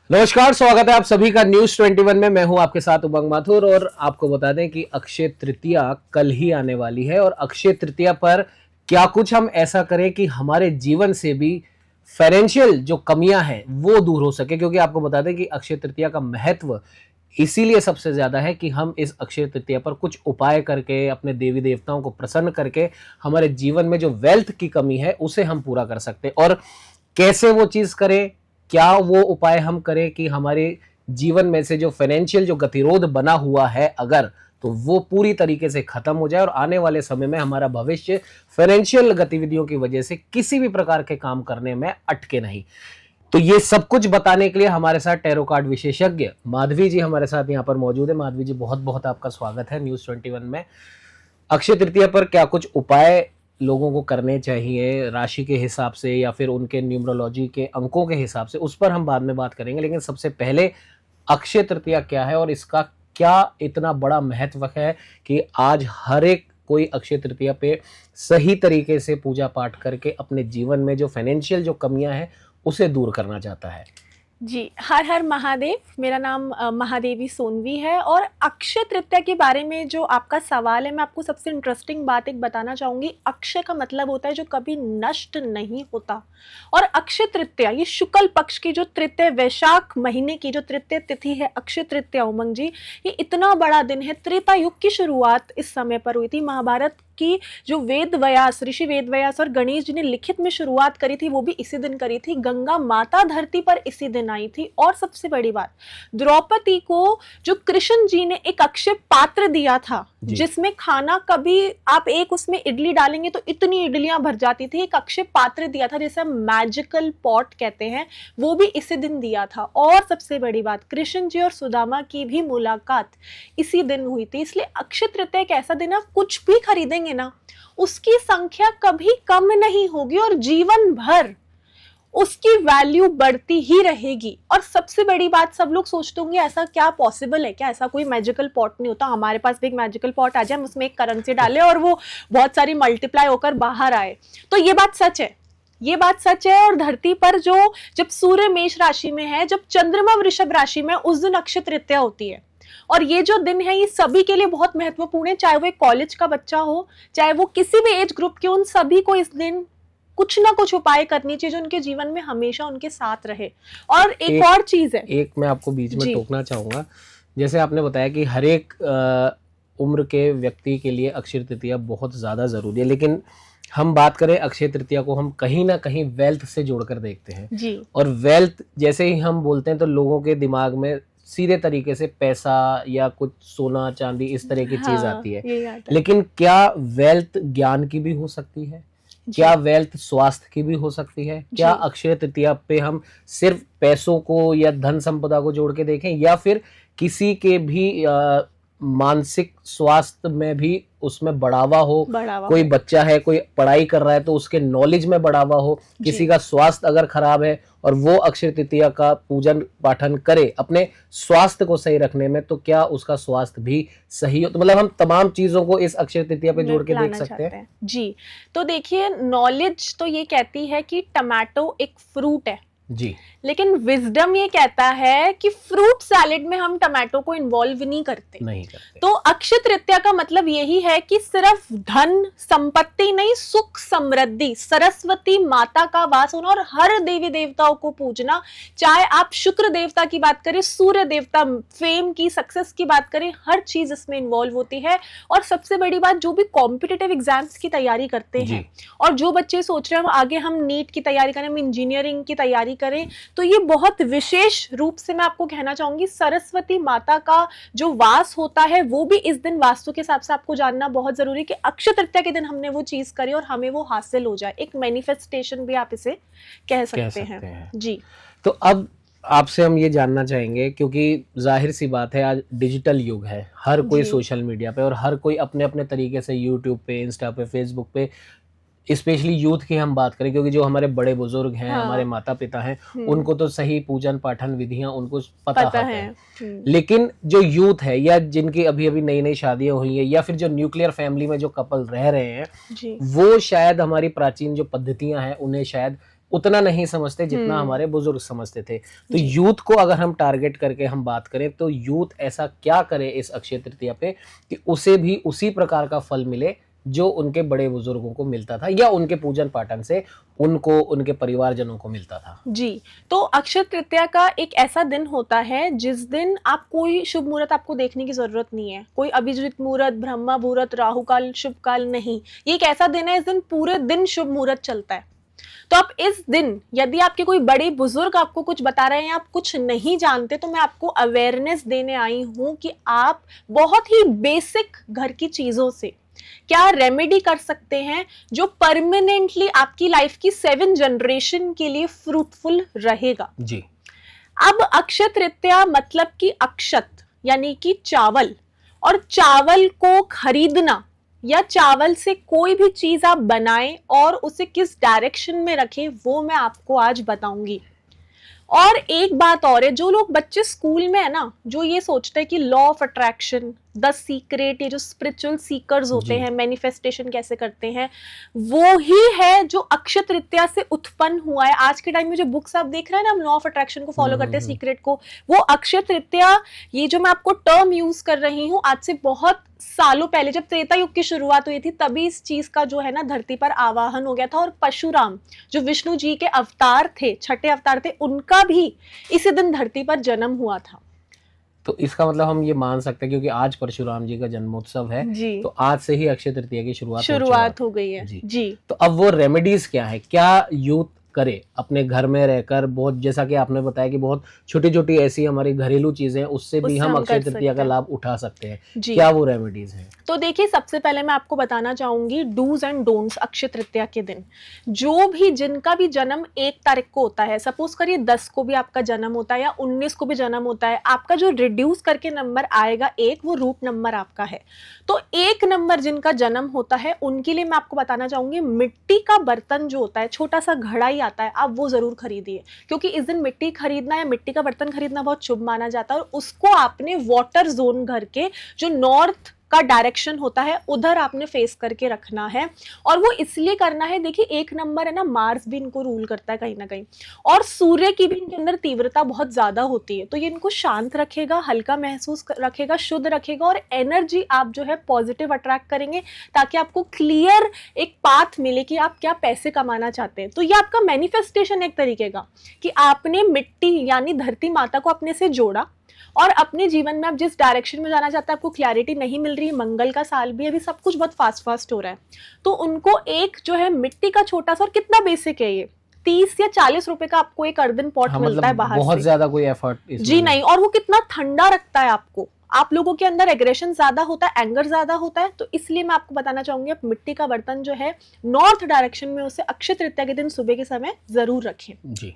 नमस्कार, स्वागत है आप सभी का न्यूज 21 में। मैं हूं आपके साथ उमंग माथुर और आपको बता दें कि अक्षय तृतीया कल ही आने वाली है और अक्षय तृतीया पर क्या कुछ हम ऐसा करें कि हमारे जीवन से भी फाइनेंशियल जो कमियां हैं वो दूर हो सके। क्योंकि आपको बता दें कि अक्षय तृतीया का महत्व इसीलिए सबसे ज्यादा है कि हम इस अक्षय तृतीया पर कुछ उपाय करके अपने देवी देवताओं को प्रसन्न करके हमारे जीवन में जो वेल्थ की कमी है उसे हम पूरा कर सकते हैं। और कैसे वो चीज करें, क्या वो उपाय हम करें कि हमारे जीवन में से जो फाइनेंशियल जो गतिरोध बना हुआ है अगर, तो वो पूरी तरीके से खत्म हो जाए और आने वाले समय में हमारा भविष्य फाइनेंशियल गतिविधियों की वजह से किसी भी प्रकार के काम करने में अटके नहीं। तो ये सब कुछ बताने के लिए हमारे साथ टैरो कार्ड विशेषज्ञ माधवी जी हमारे साथ यहाँ पर मौजूद है। माधवी जी, बहुत बहुत आपका स्वागत है न्यूज 21 में। अक्षय तृतीया पर क्या कुछ उपाय लोगों को करने चाहिए राशि के हिसाब से या फिर उनके न्यूमरोलॉजी के अंकों के हिसाब से, उस पर हम बाद में बात करेंगे। लेकिन सबसे पहले अक्षय तृतीया क्या है और इसका क्या इतना बड़ा महत्व है कि आज हर एक कोई अक्षय तृतीया पे सही तरीके से पूजा पाठ करके अपने जीवन में जो फाइनेंशियल जो कमियां हैं उसे दूर करना चाहता है। जी, हर हर महादेव। मेरा नाम महादेवी सोनवी है। और अक्षय तृतीया के बारे में जो आपका सवाल है, मैं आपको सबसे इंटरेस्टिंग बात एक बताना चाहूँगी। अक्षय का मतलब होता है जो कभी नष्ट नहीं होता। और अक्षय तृतीया, ये शुक्ल पक्ष की जो तृतीय, वैशाख महीने की जो तृतीय तिथि है अक्षय तृतीया, उमंग जी, ये इतना बड़ा दिन है। त्रेता युग की शुरुआत इस समय पर हुई थी। महाभारत की जो वेद व्यास, ऋषि वेद व्यास और गणेश जी ने लिखित में शुरुआत करी थी वो भी इसी दिन करी थी। गंगा माता धरती पर इसी दिन आई थी। और सबसे बड़ी बात, द्रौपदी को जो कृष्ण जी ने एक अक्षय पात्र दिया था जिसमें खाना, कभी आप एक उसमें इडली डालेंगे तो इतनी इडलियां भर जाती थी, एक अक्षय पात्र दिया था जिसे हम मैजिकल पॉट कहते हैं, वो भी इसी दिन दिया था। और सबसे बड़ी बात, कृष्ण जी और सुदामा की भी मुलाकात इसी दिन हुई थी। इसलिए अक्षय तृतीया एक ऐसा दिन है, कुछ भी खरीदेंगे ना उसकी संख्या कभी कम नहीं होगी और जीवन भर उसकी वैल्यू बढ़ती ही रहेगी। और सबसे बड़ी बात, सब लोग सोचते होंगे ऐसा क्या पॉसिबल है, क्या ऐसा कोई मैजिकल पॉट नहीं होता। हमारे पास भी एक मैजिकल पॉट आ जाए, हम उसमें एक करेंसी डालें और वो बहुत सारी मल्टीप्लाई होकर बाहर आए। तो ये बात सच है, ये बात सच है। और धरती पर जो, जब सूर्य मेष राशि में है, जब चंद्रमा वृषभ राशि में, उस दिन अक्षय तृतीया होती है। और ये जो दिन है ये सभी के लिए बहुत महत्वपूर्ण है, चाहे वो एक कॉलेज का बच्चा हो, चाहे वो किसी भी एज ग्रुप के, उन सभी को इस दिन कुछ ना कुछ उपाय करनी चाहिए जो उनके जीवन में हमेशा उनके साथ रहे। और एक और चीज है, एक मैं आपको बीच में टोकना चाहूंगा। जैसे आपने बताया कि हर एक उम्र के व्यक्ति के लिए अक्षय तृतीया बहुत ज्यादा जरूरी है, लेकिन हम बात करें अक्षय तृतीया को हम कहीं ना कहीं वेल्थ से जोड़कर देखते हैं जी। और वेल्थ जैसे ही हम बोलते हैं तो लोगों के दिमाग में सीधे तरीके से पैसा या कुछ सोना चांदी इस तरह की चीज आती है। लेकिन क्या वेल्थ ज्ञान की भी हो सकती है? क्या वेल्थ स्वास्थ्य की भी हो सकती है? क्या अक्षय तृतीया पे हम सिर्फ पैसों को या धन संपदा को जोड़ के देखें या फिर किसी के भी मानसिक स्वास्थ्य में भी उसमें बढ़ावा हो? कोई बच्चा है, कोई पढ़ाई कर रहा है तो उसके नॉलेज में बढ़ावा हो। किसी का स्वास्थ्य अगर खराब है और वो अक्षय तृतीया का पूजन पाठन करे अपने स्वास्थ्य को सही रखने में, तो क्या उसका स्वास्थ्य भी सही हो? तो मतलब हम तमाम चीजों को इस अक्षय तृतीया पे जोड़ के देख सकते हैं। जी, तो देखिए, नॉलेज तो ये कहती है कि टमाटो एक फ्रूट है जी, लेकिन विजडम ये कहता है कि फ्रूट सैलेड में हम टमाटो को इन्वॉल्व नहीं करते। तो अक्षय तृतीया का मतलब यही है कि सिर्फ धन संपत्ति नहीं, सुख समृद्धि, सरस्वती माता का वास होना और हर देवी देवताओं को पूजना। चाहे आप शुक्र देवता की बात करें, सूर्य देवता, फेम की, सक्सेस की बात करें, हर चीज इसमें इन्वॉल्व होती है। और सबसे बड़ी बात, जो भी कॉम्पिटिटिव एग्जाम्स की तैयारी करते हैं और जो बच्चे सोच रहे हैं आगे हम नीट की तैयारी करें, हम इंजीनियरिंग की तैयारी करें, तो ये बहुत विशेष रूप से मैं आपको कहना चाहूंगी, सरस्वती माता का जो वास होता है वो भी इस दिन वास्तु के हिसाब से आपको जानना बहुत जरूरी है कि अक्षय तृतीया के दिन हमने वो चीज करी और हमें वो हासिल हो जाए। एक मैनिफेस्टेशन भी आप इसे कह सकते हैं। जी, तो अब आपसे हम ये जानना चाहेंगे, क्योंकि जाहिर सी बात है आज डिजिटल युग है, हर कोई सोशल मीडिया पे और हर कोई अपने अपने तरीके से यूट्यूब पे, इंस्टा पे, फेसबुक पे, स्पेशली यूथ की हम बात करें, क्योंकि जो हमारे बड़े बुजुर्ग हैं, हमारे माता पिता हैं, उनको तो सही पूजन पाठन विधियां उनको पता है। लेकिन जो यूथ है या जिनकी अभी अभी नई नई शादियां हुई है या फिर जो न्यूक्लियर फैमिली में जो कपल रह रहे हैं, वो शायद हमारी प्राचीन जो पद्धतियां हैं उन्हें शायद उतना नहीं समझते जितना हमारे बुजुर्ग समझते थे। तो यूथ को अगर हम टारगेट करके हम बात करें तो यूथ ऐसा क्या करे इस अक्षय तृतीया पे कि उसे भी उसी प्रकार का फल मिले जो उनके बड़े बुजुर्गों को मिलता था या उनके पूजन पाठन से उनको उनके परिवारजनों को मिलता था। जी, तो अक्षय तृतीया का एक ऐसा दिन होता है जिस दिन आप कोई शुभ मुहूर्त आपको देखने की जरूरत नहीं है, कोई अभिजीत मुहूर्त, ब्रह्मा मुहूर्त, राहु काल, शुभ काल नहीं। ये एक ऐसा दिन है, इस दिन पूरे दिन शुभ मुहूर्त चलता है। तो आप इस दिन यदि आपके कोई बड़े बुजुर्ग आपको कुछ बता रहे हैं, आप कुछ नहीं जानते, तो मैं आपको अवेयरनेस देने आई हूं कि आप बहुत ही बेसिक घर की चीजों से क्या रेमेडी कर सकते हैं जो परमानेंटली आपकी लाइफ की 7 जनरेशन के लिए फ्रूटफुल रहेगा। जी। अब अक्षय तृतीया मतलब कि अक्षत यानी कि चावल, और चावल को खरीदना या चावल से कोई भी चीज आप बनाएं और उसे किस डायरेक्शन में रखें वो मैं आपको आज बताऊंगी। और एक बात और है, जो लोग बच्चे स्कूल में है ना, जो ये सोचते हैं कि law of attraction, the secret, ये जो स्पिरिचुअल सीकर्स होते हैं, मैनिफेस्टेशन कैसे करते हैं, वो ही है जो अक्षय तृतीया से उत्पन्न हुआ है। आज के टाइम में जो बुक्स आप देख रहे हैं ना, हम लॉ ऑफ अट्रैक्शन को फॉलो करते हैं, सीक्रेट को, वो अक्षय तृतीया, ये जो मैं आपको टर्म यूज कर रही हूँ, आज से बहुत सालों पहले जब त्रेता युग की शुरुआत हुई थी तभी इस चीज का जो है ना धरती पर आवाहन हो गया था। और परशुराम जो विष्णु जी के अवतार थे, छठे अवतार थे, उनका भी इसी दिन धरती पर जन्म हुआ था। तो इसका मतलब हम ये मान सकते हैं क्योंकि आज परशुराम जी का जन्मोत्सव है जी, तो आज से ही अक्षय तृतीया की शुरुआत हो गई है। जी। तो अब वो रेमेडीज क्या है, क्या यूथ करे अपने घर में रहकर, बहुत जैसा कि आपने बताया कि बहुत छोटी छोटी ऐसी हमारी घरेलू चीजें उससे भी हम अक्षय तृतीया का लाभ उठा सकते हैं, क्या वो रेमेडीज हैं? तो देखिए, सबसे पहले मैं आपको बताना चाहूंगी dos and don'ts Akshaya Tritiya के दिन। जो भी जिनका भी जन्म 1 तारीख को होता है, सपोज करिए 10 को भी आपका जन्म होता है या 19 को भी जन्म होता है, आपका जो रिड्यूस करके नंबर आएगा 1, वो रूट नंबर आपका है। तो 1 नंबर जिनका जन्म होता है उनके लिए मैं आपको बताना चाहूंगी, मिट्टी का बर्तन जो होता है, छोटा सा घड़ा ही आता है, आप वो जरूर खरीदिए, क्योंकि इस दिन मिट्टी खरीदना या मिट्टी का बर्तन खरीदना बहुत शुभ माना जाता है। और उसको आपने वाटर जोन घर के जो नॉर्थ का डायरेक्शन होता है उधर आपने फेस करके रखना है। और वो इसलिए करना है, देखिए 1 नंबर है ना, मार्स भी इनको रूल करता है कहीं ना कहीं, और सूर्य की भी इनके अंदर तीव्रता बहुत ज्यादा होती है, तो ये इनको शांत रखेगा, हल्का महसूस रखेगा, शुद्ध रखेगा, और एनर्जी आप जो है पॉजिटिव अट्रैक्ट करेंगे, ताकि आपको क्लियर एक पाथ मिले कि आप क्या पैसे कमाना चाहते हैं। तो ये आपका मैनिफेस्टेशन एक तरीके का कि आपने मिट्टी यानी धरती माता को अपने से जोड़ा, और अपने जीवन में आप जिस डायरेक्शन में जाना चाहते हैं, आपको क्लैरिटी नहीं मिल रही, मंगल का साल भी अभी सब कुछ बहुत फास्ट हो रहा है, तो उनको एक जो है मिट्टी का छोटा सा, और कितना बेसिक है ये, 30 या 40 रुपए का आपको एक अर्दन पॉट मिलता है बाहर बहुत से, ज्यादा कोई एफर्ट जी नहीं, और वो कितना ठंडा रखता है आपको। आप लोगों के अंदर एग्रेशन ज्यादा होता है, एंगर ज्यादा होता है, तो इसलिए मैं आपको बताना चाहूंगी आप मिट्टी का बर्तन जो है नॉर्थ डायरेक्शन में उसे अक्षय तृतीया के दिन सुबह के समय जरूर रखें। जी।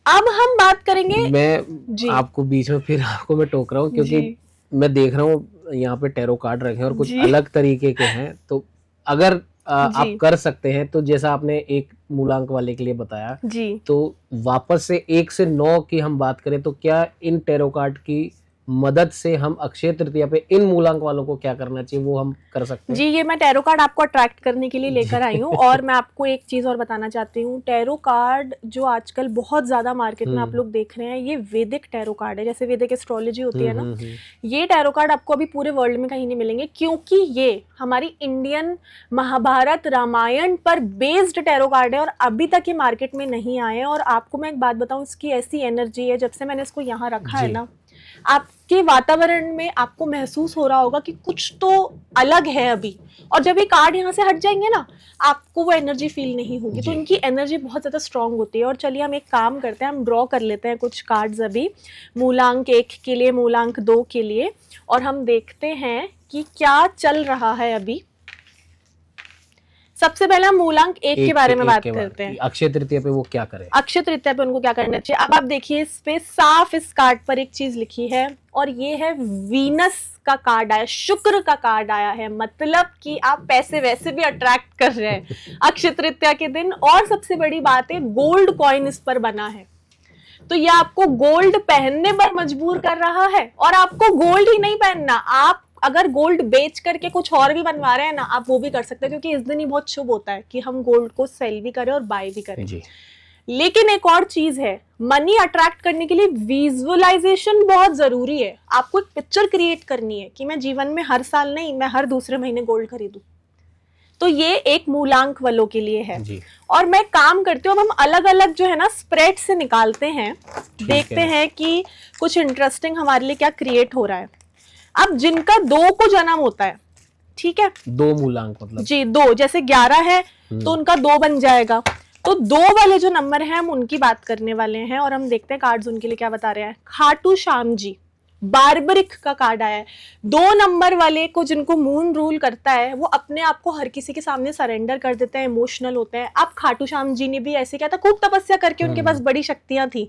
अब हम बात करेंगे, मैं आपको बीच में फिर आपको मैं टोक रहा हूँ क्योंकि मैं देख रहा हूँ यहाँ पे टैरो कार्ड रखे हैं और कुछ अलग तरीके के हैं, तो अगर आप कर सकते हैं तो जैसा आपने एक मूलांक वाले के लिए बताया जी, तो वापस से 1 से 9 की हम बात करें तो क्या इन टैरो कार्ड की मदद से हम अक्षय तृतीया पे इन मूलांक वालों को क्या करना चाहिए वो हम कर सकते हैं? जी, ये मैं टैरो कार्ड आपको अट्रैक्ट करने के लिए लेकर आई हूँ। और मैं आपको एक चीज और बताना चाहती हूँ, टैरो कार्ड जो आजकल बहुत ज्यादा मार्केट में आप लोग देख रहे हैं, ये वैदिक टैरो कार्ड है, जैसे वैदिक एस्ट्रोलॉजी होती है ना, ये टैरो कार्ड आपको अभी पूरे वर्ल्ड में कहीं नहीं मिलेंगे, क्योंकि ये हमारी इंडियन महाभारत रामायण पर बेस्ड टैरो कार्ड है और अभी तक ये मार्केट में नहीं आए। और आपको मैं एक बात बताऊं, इसकी ऐसी एनर्जी है, जब से मैंने इसको यहाँ रखा है ना, आपके वातावरण में आपको महसूस हो रहा होगा कि कुछ तो अलग है अभी, और जब ये कार्ड यहाँ से हट जाएंगे ना, आपको वो एनर्जी फील नहीं होगी। तो इनकी एनर्जी बहुत ज्यादा स्ट्रांग होती है। और चलिए हम एक काम करते हैं, हम ड्रॉ कर लेते हैं कुछ कार्ड्स अभी, मूलांक 1 के लिए, मूलांक 2 के लिए, और हम देखते हैं कि क्या चल रहा है अभी। सबसे पहले हम मूलांक 1 के बारे में बात करते हैं, अक्षय तृतीया पे वो क्या करें, अक्षय तृतीया पे उनको क्या करना चाहिए। अब आप देखिए, इस पे साफ इस कार्ड पर एक चीज लिखी है, और ये है वीनस का कार्ड आया, शुक्र का कार्ड आया है, मतलब कि आप पैसे वैसे भी अट्रैक्ट कर रहे हैं अक्षय तृतीया के दिन। और सबसे बड़ी बात है, गोल्ड कॉइन इस पर बना है, तो ये आपको गोल्ड पहनने पर मजबूर कर रहा है। और आपको गोल्ड ही नहीं पहनना, आपको अगर गोल्ड बेच करके कुछ और भी बनवा रहे हैं ना, आप वो भी कर सकते हैं, क्योंकि इस दिन ही बहुत शुभ होता है कि हम गोल्ड को सेल भी करें और बाय भी करें जी। लेकिन एक और चीज है, मनी अट्रैक्ट करने के लिए विजुअलाइजेशन बहुत जरूरी है। आपको एक पिक्चर क्रिएट करनी है कि मैं जीवन में हर साल नहीं, मैं हर दूसरे महीने गोल्ड खरीदूं। तो ये एक मूलांक वालों के लिए है जी। और मैं काम करती हूँ। अब हम अलग अलग जो है ना स्प्रेड से निकालते हैं, देखते हैं कि कुछ इंटरेस्टिंग हमारे लिए क्या क्रिएट हो रहा है। अब जिनका 2 को जन्म होता है, ठीक है, 2 मूलांक मतलब जी 2, जैसे 11 है तो उनका 2 बन जाएगा। तो 2 वाले जो नंबर हैं हम उनकी बात करने वाले हैं और हम देखते हैं कार्ड्स उनके लिए क्या बता रहे हैं। खाटू श्याम जी, बार्बरिक का कार्ड आया है। 2 नंबर वाले को, जिनको मून रूल करता है, वो अपने आप को हर किसी के सामने सरेंडर कर देते हैं, इमोशनल होते हैं। अब खाटू श्याम जी ने भी ऐसे किया था, खूब तपस्या करके उनके पास बड़ी शक्तियां थी,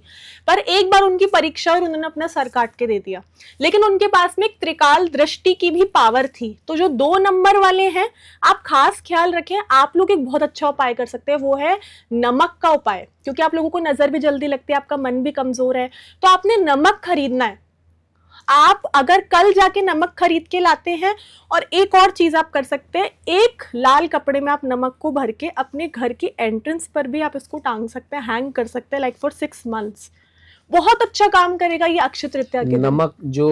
पर एक बार उनकी परीक्षा और उन्होंने अपना सर काट के दे दिया। लेकिन उनके पास में एक त्रिकाल दृष्टि की भी पावर थी। तो जो 2 नंबर वाले हैं, आप खास ख्याल रखें, आप लोग एक बहुत अच्छा उपाय कर सकते हैं, वो है नमक का उपाय। क्योंकि आप लोगों को नजर भी जल्दी लगती है, आपका मन भी कमजोर है, तो आपने नमक खरीदना है। आप अगर कल जाके नमक खरीद के लाते हैं, और एक और चीज आप कर सकते हैं, एक लाल कपड़े में आप नमक को भर के अपने घर की एंट्रेंस पर भी आप इसको टांग सकते हैं, हैंग कर सकते हैं, लाइक फॉर 6 मंथ्स। बहुत अच्छा काम करेगा ये अक्षय तृतीया के दिन। नमक जो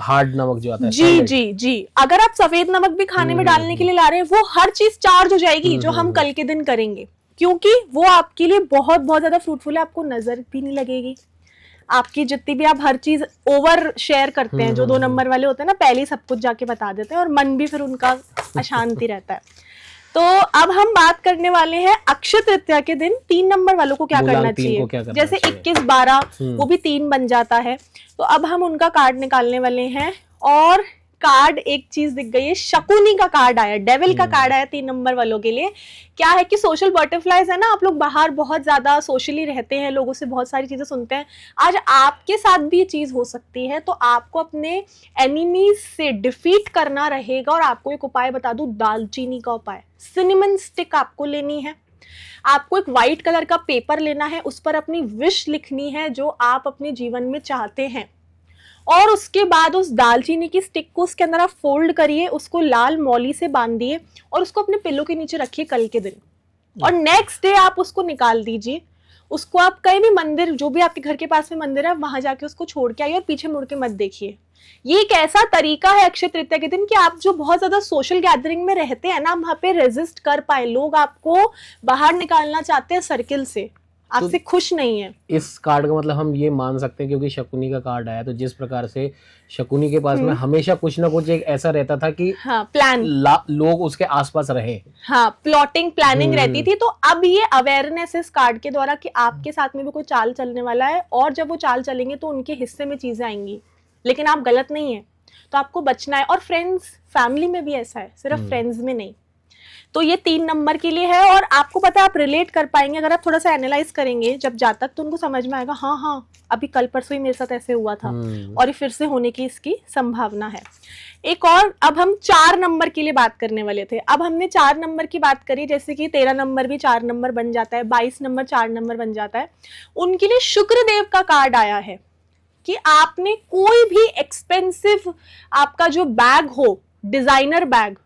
हार्ड नमक जो आता है, जी solid। जी जी, अगर आप सफेद नमक भी खाने में डालने के लिए ला रहे हैं, वो हर चीज चार्ज हो जाएगी जो हम कल के दिन करेंगे, क्योंकि वो आपके लिए बहुत बहुत ज्यादा फ्रूटफुल है। आपको नजर भी नहीं लगेगी, आपकी जितनी भी आप हर चीज ओवर शेयर करते हैं, जो 2 नंबर वाले होते हैं ना, पहले ही सब कुछ जाके बता देते हैं और मन भी फिर उनका अशांति रहता है। तो अब हम बात करने वाले हैं अक्षय तृतीया के दिन 3 नंबर वालों को क्या करना चाहिए। जैसे 21, 12 वो भी 3 बन जाता है। तो अब हम उनका कार्ड निकालने वाले हैं और कार्ड एक चीज दिख गई है, शकुनी का कार्ड आया, डेविल का कार्ड आया 3 नंबर वालों के लिए। क्या है कि सोशल बटरफ्लाइज है ना, आप लोग बाहर बहुत ज्यादा सोशली रहते हैं, लोगों से बहुत सारी चीजें सुनते हैं। आज आपके साथ भी ये चीज हो सकती है, तो आपको अपने एनिमीज से डिफीट करना रहेगा। और आपको एक उपाय बता दूं, दालचीनी का उपाय, सिनेमन स्टिक आपको लेनी है। आपको एक व्हाइट कलर का पेपर लेना है, उस पर अपनी विश लिखनी है जो आप अपने जीवन में चाहते हैं, और उसके बाद उस दालचीनी की स्टिक को उसके अंदर आप फोल्ड करिए, उसको लाल मौली से बांधिए और उसको अपने पिल्लो के नीचे रखिए कल के दिन। और नेक्स्ट डे आप उसको निकाल दीजिए, उसको आप कहीं भी मंदिर, जो भी आपके घर के पास में मंदिर है, वहां जाके उसको छोड़ के आइए और पीछे मुड़ के मत देखिए। ये एक ऐसा तरीका है अक्षय तृतीया के दिन कि आप जो बहुत ज्यादा सोशल गैदरिंग में रहते हैं ना, वहां पे रेजिस्ट कर पाए। लोग आपको बाहर निकालना चाहते हैं सर्किल से, आपसे खुश नहीं है। इस कार्ड का मतलब हम ये मान सकते हैं, क्योंकि शकुनी का कार्ड आया, तो जिस प्रकार से शकुनी के पास में हमेशा कुछ ना कुछ एक ऐसा रहता था कि हाँ, प्लान, लोग उसके आसपास रहे, हाँ, प्लॉटिंग, प्लानिंग रहती थी। तो अब ये अवेयरनेस इस कार्ड के द्वारा कि आपके साथ में भी कोई चाल चलने वाला है, और जब वो चाल चलेंगे तो उनके हिस्से में चीजें आएंगी, लेकिन आप गलत नहीं है, तो आपको बचना है। और फ्रेंड्स, फैमिली में भी ऐसा है, सिर्फ फ्रेंड्स में नहीं। तो ये 3 नंबर के लिए है, और आपको पता है आप रिलेट कर पाएंगे अगर आप थोड़ा सा एनालाइज करेंगे जब जातक, तो उनको समझ में आएगा, हाँ हाँ अभी कल परसों ही मेरे साथ ऐसे हुआ था और ये फिर से होने की इसकी संभावना है। एक और, अब हम 4 नंबर के लिए बात करने वाले थे। अब हमने 4 नंबर की बात करी, जैसे कि 13 नंबर भी 4 नंबर बन जाता है, 22 नंबर 4 नंबर बन जाता है। उनके लिए शुक्रदेव का कार्ड आया है कि आपने कोई भी एक्सपेंसिव आपका जो बैग हो, डिजाइनर बैग,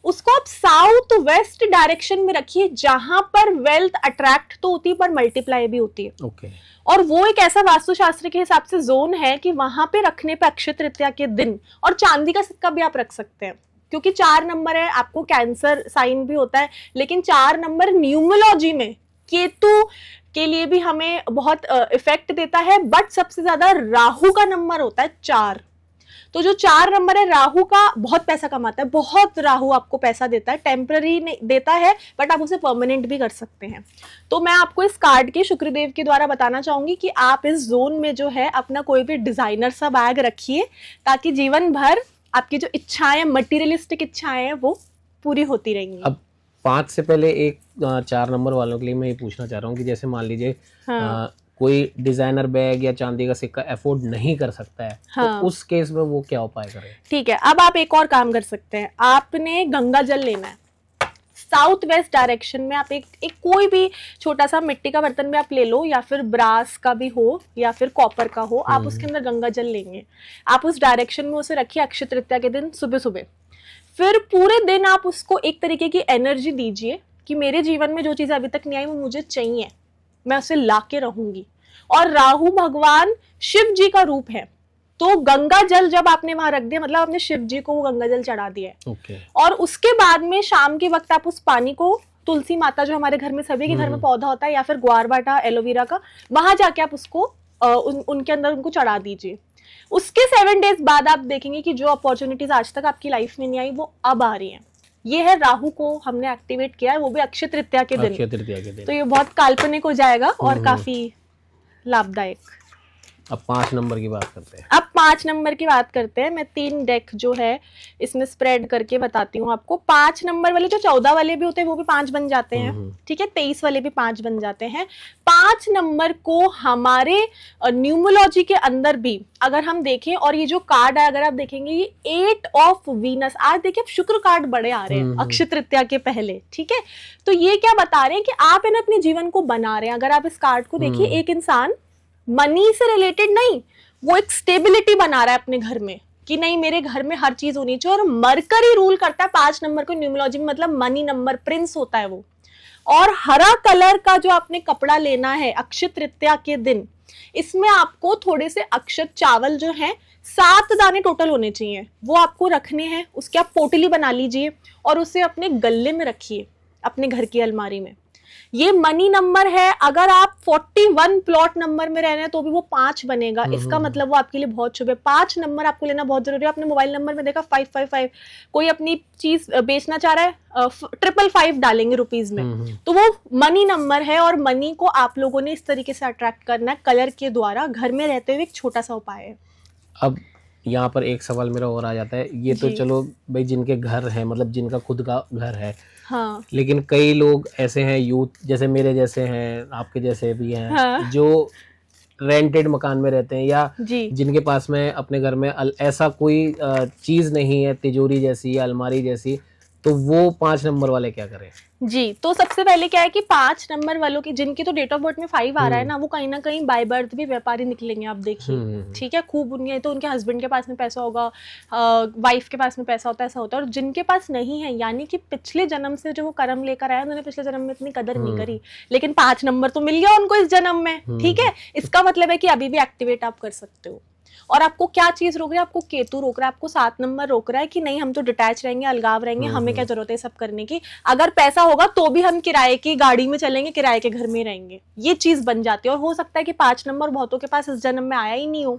उसको आप साउथ वेस्ट डायरेक्शन में रखिए, जहां पर वेल्थ अट्रैक्ट तो होती है पर मल्टीप्लाई भी होती है। ओके। और वो एक ऐसा वास्तुशास्त्र के हिसाब से जोन है कि वहां पे रखने पे अक्षय तृतीया के दिन, और चांदी का सिक्का भी आप रख सकते हैं, क्योंकि 4 नंबर है, आपको कैंसर साइन भी होता है। लेकिन 4 नंबर न्यूमरोलॉजी में केतु के लिए भी हमें बहुत इफेक्ट देता है, बट सबसे ज्यादा राहु का नंबर होता है 4। तो जो 4 नंबर है, राहु का बहुत पैसा कमाता है, बहुत राहु आपको पैसा देता है, टेम्पररी देता है, बट आप उसे परमानेंट भी कर सकते हैं। तो मैं आपको इस कार्ड के शुक्रदेव के द्वारा बताना चाहूंगी कि आप इस जोन में जो है अपना कोई भी डिजाइनर सा बैग रखिए, ताकि जीवन भर आपकी जो इच्छाएं, मटीरियलिस्टिक इच्छाएं हैं, वो पूरी होती रहेंगी। अब 5 से पहले एक 4 नंबर वालों के लिए मैं ये पूछना चाह रहा हूँ कि जैसे मान लीजिए कोई डिजाइनर बैग या चांदी का सिक्का अफोर्ड नहीं कर सकता है, हाँ, तो उस केस में वो क्या उपाय करे? ठीक है, अब आप एक और काम कर सकते हैं, आपने गंगा जल लेना है, साउथ वेस्ट डायरेक्शन में आप एक कोई भी छोटा सा मिट्टी का बर्तन में आप ले लो, या फिर ब्रास का भी हो या फिर कॉपर का हो, आप उसके अंदर गंगा जल लेंगे, आप उस डायरेक्शन में उसे रखिए अक्षय तृतीया के दिन सुबह सुबह। फिर पूरे दिन आप उसको एक तरीके की एनर्जी दीजिए कि मेरे जीवन में जो चीज़ अभी तक नहीं आई वो मुझे चाहिए, मैं उसे ला के रहूंगी। और राहु भगवान शिव जी का रूप है, तो गंगा जल जब आपने वहां रख दिया मतलब आपने शिव जी को वो गंगा जल चढ़ा दिया है। ओके। और उसके बाद में शाम के वक्त आप उस पानी को तुलसी माता, जो हमारे घर में सभी के घर में पौधा होता है, या फिर ग्वारबाटा एलोवेरा का, वहां जाके आप उसको उनके अंदर उनको चढ़ा दीजिए। उसके 7 डेज बाद आप देखेंगे कि जो अपॉर्चुनिटीज आज तक आपकी लाइफ में नहीं आई वो अब आ रही हैं। ये है राहु को हमने एक्टिवेट किया है, वो भी अक्षय तृतीया के दिन। अक्षय तृतीया के दिन तो ये बहुत काल्पनिक हो जाएगा और काफी लाभदायक। अब 5 नंबर की बात करते हैं। अब 5 नंबर की बात करते हैं। मैं 3 डेक जो है इसमें स्प्रेड करके बताती हूँ आपको। 5 नंबर वाले जो 14 वाले भी होते हैं वो भी 5 बन जाते हैं, ठीक है। 23 वाले भी 5 बन जाते हैं। 5 नंबर को हमारे न्यूमरोलॉजी के अंदर भी अगर हम देखें, और ये जो कार्ड है अगर आप देखेंगे ये 8 ऑफ वीनस, आज देखिए शुक्र कार्ड बड़े आ रहे हैं अक्षय तृतीया के पहले, ठीक है। तो ये क्या बता रहे हैं कि आप है ना अपने जीवन को बना रहे हैं। अगर आप इस कार्ड को देखिए, एक इंसान मनी से रिलेटेड नहीं, वो एक स्टेबिलिटी बना रहा है अपने घर में कि नहीं मेरे घर में हर चीज होनी चाहिए। और मरकरी रूल करता है 5 नंबर को न्यूमरोलॉजी में, मतलब मनी नंबर, प्रिंस होता है वो। और हरा कलर का जो आपने कपड़ा लेना है अक्षय तृतीया के दिन, इसमें आपको थोड़े से अक्षत चावल जो हैं 7 दाने टोटल होने चाहिए, वो आपको रखने हैं। उसके आप पोटली बना लीजिए और उसे अपने गले में रखिए, अपने घर की अलमारी में। ये मनी नंबर है। अगर आप 41 प्लॉट नंबर में रह रहे हैं तो भी वो 5 बनेगा, इसका मतलब वो आपके लिए बहुत शुभ है। 5 नंबर आपको लेना बहुत जरूरी है। आपने मोबाइल नंबर में देखा 555, कोई अपनी चीज बेचना चाह रहा है 555 डालेंगे रुपीज में, तो वो मनी नंबर है। और मनी को आप लोगों ने इस तरीके से अट्रैक्ट करना है कलर के द्वारा, घर में रहते हुए एक छोटा सा उपाय है। अब यहाँ पर एक सवाल मेरा और आ जाता है, ये तो चलो भाई जिनके घर है, मतलब जिनका खुद का घर है, हाँ। लेकिन कई लोग ऐसे हैं, यूथ जैसे मेरे जैसे हैं, आपके जैसे भी हैं, हाँ। जो रेंटेड मकान में रहते हैं, या जिनके पास में अपने घर में ऐसा कोई चीज नहीं है तिजोरी जैसी या अलमारी जैसी, तो वो 5 नंबर वाले क्या करें? जी, तो सबसे पहले क्या है कि 5 नंबर वालों की जिनकी तो डेट ऑफ बर्थ में 5 आ रहा है ना, वो कहीं ना कहीं बाय बर्थ भी व्यापारी निकलेंगे, आप देखिए, ठीक है। खूब उनके तो उनके हस्बैंड के पास में पैसा होगा, वाइफ के पास में पैसा होता है, ऐसा होता है। और जिनके पास नहीं है, यानी कि पिछले जन्म से जो वो कर्म लेकर आया, उन्होंने पिछले जन्म में इतनी कदर नहीं करी, लेकिन 5 नंबर तो मिल गया उनको इस जन्म में, ठीक है। इसका मतलब है कि अभी भी एक्टिवेट आप कर सकते हो। और आपको क्या चीज रोक रही है? आपको केतु रोक रहा है, आपको 7 नंबर रोक रहा है कि नहीं हम तो डिटैच रहेंगे, अलगाव रहेंगे, हमें क्या जरूरत है सब करने की। अगर पैसा होगा तो भी हम किराए की गाड़ी में चलेंगे, किराए के घर में रहेंगे, ये चीज बन जाती है। और हो सकता है कि 5 नंबर बहुतों के पास इस जन्म में आया ही नहीं हो।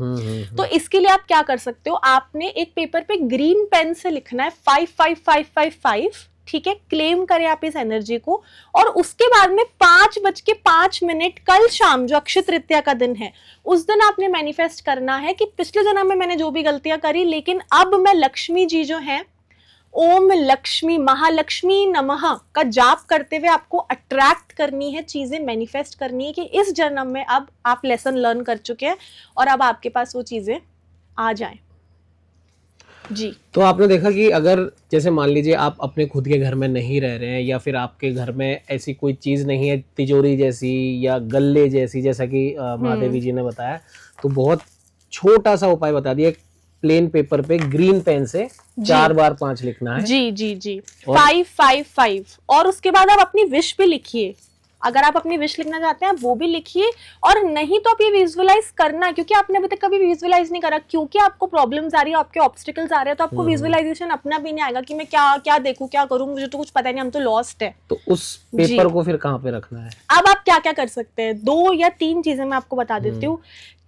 तो इसके लिए आप क्या कर सकते हो, आपने एक पेपर पे ग्रीन पेन से लिखना है 55555, ठीक है। क्लेम करें आप इस एनर्जी को। और उसके बाद में 5:05 कल शाम जो अक्षय तृतीया का दिन है, उस दिन आपने मैनिफेस्ट करना है कि पिछले जन्म में मैंने जो भी गलतियां करी, लेकिन अब मैं लक्ष्मी जी जो है, ओम लक्ष्मी महालक्ष्मी नमः का जाप करते हुए आपको अट्रैक्ट करनी है, चीजें मैनिफेस्ट करनी है कि इस जन्म में अब आप लेसन लर्न कर चुके हैं और अब आपके पास वो चीजें आ जाएं। जी। तो आपने देखा कि अगर जैसे मान लीजिए आप अपने खुद के घर में नहीं रह रहे हैं, या फिर आपके घर में ऐसी कोई चीज नहीं है तिजोरी जैसी या गल्ले जैसी, जैसा कि महादेवी जी ने बताया, तो बहुत छोटा सा उपाय बता दिया। प्लेन पेपर पे ग्रीन पेन से 4 बार 5 लिखना है। जी जी जी, 555। और उसके बाद आप अपनी विश भी लिखिए। अगर आप अपनी विश लिखना चाहते हैं वो भी लिखिए, और नहीं तो आप ये विजुअलाइज करना, क्योंकि आपने अभी तक कभी विजुअलाइज नहीं करा, क्योंकि आपको प्रॉब्लम्स आ रही है, आपके ऑब्स्टिकल्स आ रहे हैं, तो आपको विजुअलाइजेशन अपना भी नहीं आएगा कि मैं क्या क्या देखूं, क्या करूं, मुझे तो कुछ पता नहीं, हम तो लॉस्ट है। तो उस पेपर को फिर कहाँ पे रखना है? अब आप क्या क्या कर सकते हैं, 2 या 3 चीजें मैं आपको बता देती हूँ।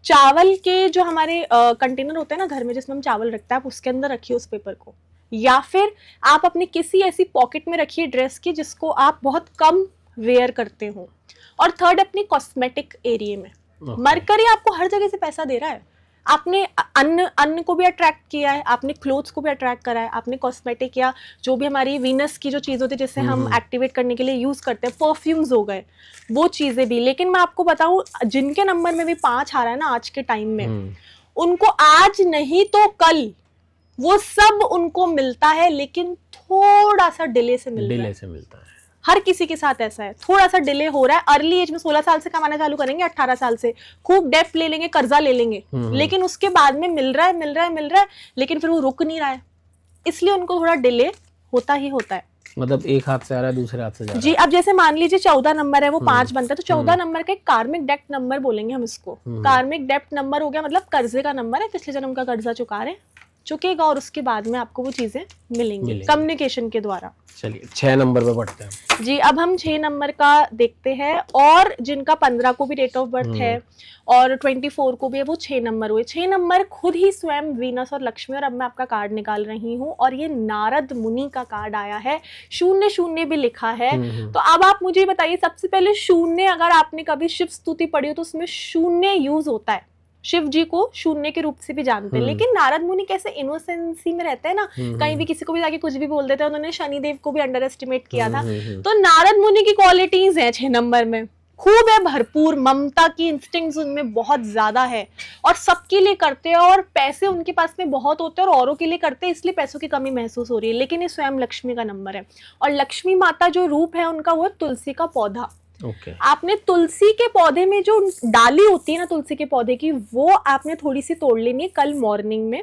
चावल के जो हमारे कंटेनर होते हैं ना घर में, जिसमें हम चावल रखते हैं, आप उसके अंदर रखिए उस पेपर को, या फिर आप अपनी किसी ऐसी पॉकेट में रखिए ड्रेस की जिसको आप बहुत कम वेयर करते हो। और थर्ड, अपनी कॉस्मेटिक एरिया में। मरकरी आपको हर जगह से पैसा दे रहा है। आपने अन्न को भी अट्रैक्ट किया है, आपने क्लोथ्स को भी अट्रैक्ट करा है, आपने कॉस्मेटिक या जो भी हमारी वीनस की जो चीज होती है जिससे हम एक्टिवेट करने के लिए यूज करते हैं, परफ्यूम्स हो गए, वो चीजें भी। लेकिन मैं आपको बताऊं, जिनके नंबर में भी 5 आ रहा है ना आज के टाइम में, उनको आज नहीं तो कल वो सब उनको मिलता है, लेकिन थोड़ा सा डिले से मिलता है। डिले से मिलता है। हर किसी के साथ ऐसा है, थोड़ा सा डिले हो रहा है। अर्ली एज में 16 साल से कमाना चालू करेंगे, 18 साल से खूब डेप्थ ले लेंगे, कर्जा ले लेंगे, लेकिन उसके बाद में मिल रहा है, लेकिन फिर वो रुक नहीं रहा है, इसलिए उनको थोड़ा डिले होता ही होता है। मतलब एक हाथ से आ रहा है, दूसरे हाथ से जा रहा है। जी, अब जैसे मान लीजिए 14 नंबर है, वो 5 बनता है, तो 14 नंबर का एक कार्मिक डेप्ट नंबर बोलेंगे हम इसको। कार्मिक डेप्ट नंबर हो गया मतलब कर्जे का नंबर है, पिछले जन्म का कर्जा चुकेगा और उसके बाद में आपको वो चीजें मिलेंगी कम्युनिकेशन के द्वारा। चलिए 6 नंबर पे बढ़ते हैं जी। अब हम 6 नंबर का देखते हैं, और जिनका 15 को भी डेट ऑफ बर्थ है और 24 को भी है, वो 6 नंबर हुए। 6 नंबर खुद ही स्वयं वीनस और लक्ष्मी। और अब मैं आपका कार्ड निकाल रही हूँ, और ये नारद मुनि का कार्ड आया है, 0 भी लिखा है। तो अब आप मुझे बताइए, सबसे पहले 0, अगर आपने कभी शिव स्तुति पढ़ी हो तो उसमें 0 यूज होता है, शिव जी को 0 के रूप से भी जानते हैं। लेकिन नारद मुनि कैसे इनोसेंसी में रहते हैं ना, कहीं भी किसी को भी जाके कुछ भी बोल देते हैं। उन्होंने शनिदेव को भी अंडर एस्टिमेट किया था। तो नारद मुनि की क्वालिटीज हैं 6 नंबर में, खूब है, भरपूर, ममता की इंस्टिंक्ट्स उनमें बहुत ज्यादा है, और सबके लिए करते हैं, और पैसे उनके पास में बहुत होते हैं और औरों के लिए करते हैं, इसलिए पैसों की कमी महसूस हो रही है। लेकिन ये स्वयं लक्ष्मी का नंबर है, और लक्ष्मी माता जो रूप है उनका वो है तुलसी का पौधा। आपने तुलसी के पौधे में जो डाली होती है ना तुलसी के पौधे की, वो आपने थोड़ी सी तोड़ लेनी है कल मॉर्निंग में।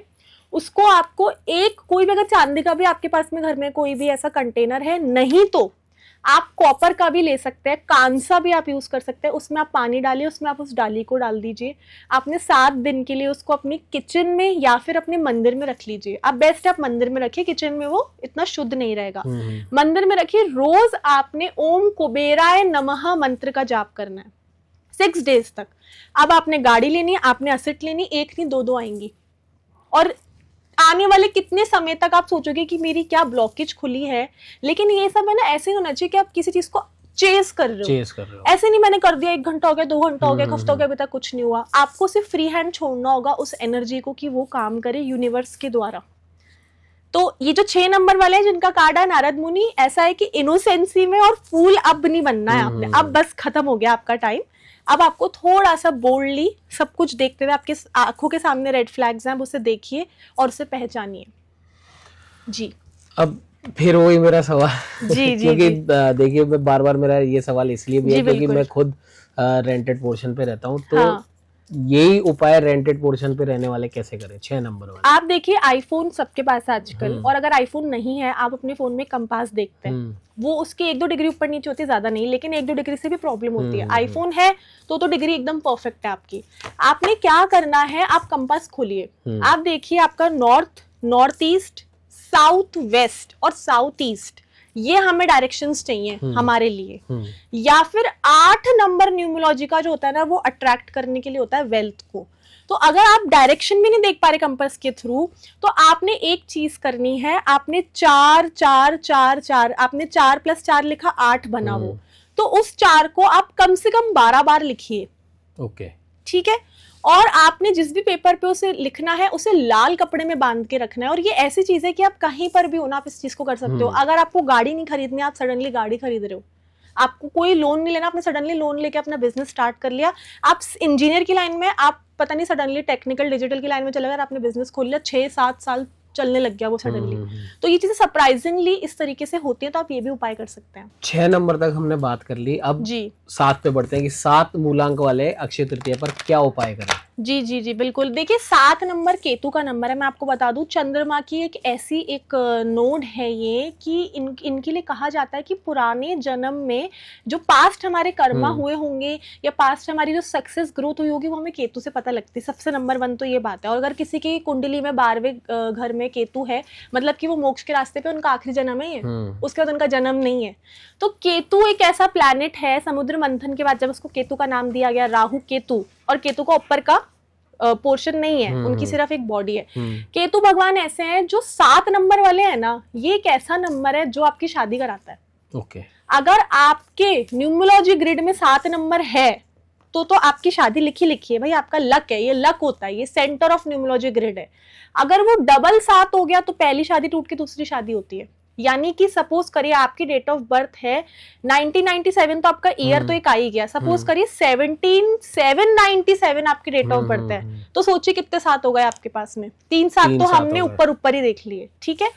उसको आपको कोई भी, अगर चांदी का भी आपके पास में घर में कोई भी ऐसा कंटेनर है, नहीं तो आप कॉपर का भी ले सकते हैं, कांसा भी आप यूज कर सकते हैं। उसमें आप पानी डालिए, उसमें आप उस डाली को डाल दीजिए। आपने 7 दिन के लिए उसको अपनी किचन में या फिर अपने मंदिर में रख लीजिए। अब बेस्ट है आप मंदिर में रखिए, किचन में वो इतना शुद्ध नहीं रहेगा। मंदिर में रखिए। रोज आपने ओम कुबेराय नमः मंत्र का जाप करना है 6 डेज तक। अब आपने गाड़ी लेनी है, आपने असेट लेनी, 1 नहीं 2 आएंगी। और आने वाले कितने समय तक आप सोचोगे कि मेरी क्या ब्लॉकेज खुली है, लेकिन ये सब है ना, ऐसे होना चाहिए कि आप किसी चीज को चेस कर रहे हो। ऐसे नहीं मैंने कर दिया, 1 घंटा हो गया, 2 घंटा हो गया, 1 हफ्ता हो गया, अभी तक कुछ नहीं हुआ। आपको सिर्फ फ्री हैंड छोड़ना होगा उस एनर्जी को कि वो काम करे यूनिवर्स के द्वारा। तो ये जो 6 नंबर वाले हैं जिनका कार्ड है नारद मुनि, ऐसा है कि इनोसेंसी में और फूल अब नहीं बनना है आपने, अब बस खत्म हो गया आपका टाइम। अब आपको थोड़ा सा बोल्डली सब कुछ देखते हुए, आपके आंखों के सामने रेड फ्लैग्स हैं, आप उसे देखिए और उसे पहचानिए। जी, अब फिर वही मेरा सवाल जी क्योंकि देखिए मैं बार मेरा ये सवाल इसलिए भी है क्योंकि मैं खुद रेंटेड पोर्शन पे रहता हूँ। तो हाँ। यही उपाय रेंटेड पोर्शन पे रहने वाले कैसे करें 6 नंबर वाले? आप देखिए, आईफोन सबके पास है आजकल, और अगर आईफोन नहीं है, आप अपने फोन में कंपास देखते हैं, वो उसके 1-2 डिग्री ऊपर नीचे होती है, ज्यादा नहीं, लेकिन 1-2 डिग्री से भी प्रॉब्लम होती है। आईफोन है तो डिग्री एकदम परफेक्ट है आपकी। आपने क्या करना है, आप कंपास खोलिए, आप देखिए आपका north, north east, south west और साउथ ईस्ट, ये हमें डायरेक्शंस चाहिए हमारे लिए। या फिर 8 नंबर न्यूमरोलॉजी का जो होता है ना, वो अट्रैक्ट करने के लिए होता है वेल्थ को। तो अगर आप डायरेक्शन भी नहीं देख पा रहे कंपास के थ्रू, तो आपने एक चीज करनी है, आपने 4 4 4 4, आपने 4 + 4 लिखा 8 बना वो, तो उस 4 को आप कम से कम 12 बार लिखिए। ओके, ठीक है। और आपने जिस भी पेपर पे उसे लिखना है, उसे लाल कपड़े में बांध के रखना है। और ये ऐसी चीज है कि आप कहीं पर भी हो ना, आप इस चीज को कर सकते हो। अगर आपको गाड़ी नहीं खरीदनी, आप सडनली गाड़ी खरीद रहे हो, आपको कोई लोन नहीं लेना, आपने सडनली लोन लेके अपना बिजनेस स्टार्ट कर लिया, आप इंजीनियर की लाइन में, आप पता नहीं सडनली टेक्निकल डिजिटल की लाइन में चले गए, आपने बिजनेस खोल लिया, 6-7 साल चलने लग गया वो सडनली। तो ये चीजें सरप्राइजिंगली इस तरीके से होती हैं, तो आप ये भी उपाय कर सकते हैं। 6 नंबर तक हमने बात कर ली, अब जी 7 पे बढ़ते हैं कि 7 मूलांक वाले अक्षय तृतीया पर क्या उपाय करें? जी जी जी बिल्कुल। देखिए 7 नंबर केतु का नंबर है। मैं आपको बता दूं, चंद्रमा की एक नोड है ये, कि इनके लिए कहा जाता है कि पुराने जन्म में जो पास्ट हमारे कर्मा हुए होंगे या पास्ट हमारी जो सक्सेस ग्रोथ हुई होगी, वो हमें केतु से पता लगती है। सबसे नंबर 1 तो ये बात है। और अगर किसी की कुंडली में 12वें घर में केतु है, मतलब कि वो मोक्ष के रास्ते पे उनका आखिरी जन्म है ये, उसके बाद उनका जन्म नहीं है। तो केतु एक ऐसा प्लैनेट है, समुद्र मंथन के बाद जब उसको केतु का नाम दिया गया, राहु केतु, और केतु का ऊपर का पोर्शन नहीं है, उनकी सिर्फ एक बॉडी है। केतु भगवान ऐसे हैं जो 7 नंबर वाले हैं ना, ये एक ऐसा नंबर है जो आपकी शादी कराता है। ओके। अगर आपके न्यूमरोलॉजी ग्रिड में 7 नंबर है तो आपकी शादी लिखी है भाई, आपका लक है, ये लक होता है, ये सेंटर ऑफ न्यूमरोलॉजी ग्रिड है। अगर वो डबल 7 हो गया तो पहली शादी टूट के दूसरी शादी होती है। यानी कि सपोज करिए आपकी डेट ऑफ बर्थ है 1997, तो आपका ईयर तो एक आ ही गया। सपोज करिए 797 आपकी डेट ऑफ बर्थ है, तो सोचिए कितने सात हो गए आपके पास में, 3 सात तो हमने ऊपर ऊपर ही देख लिए, ठीक है।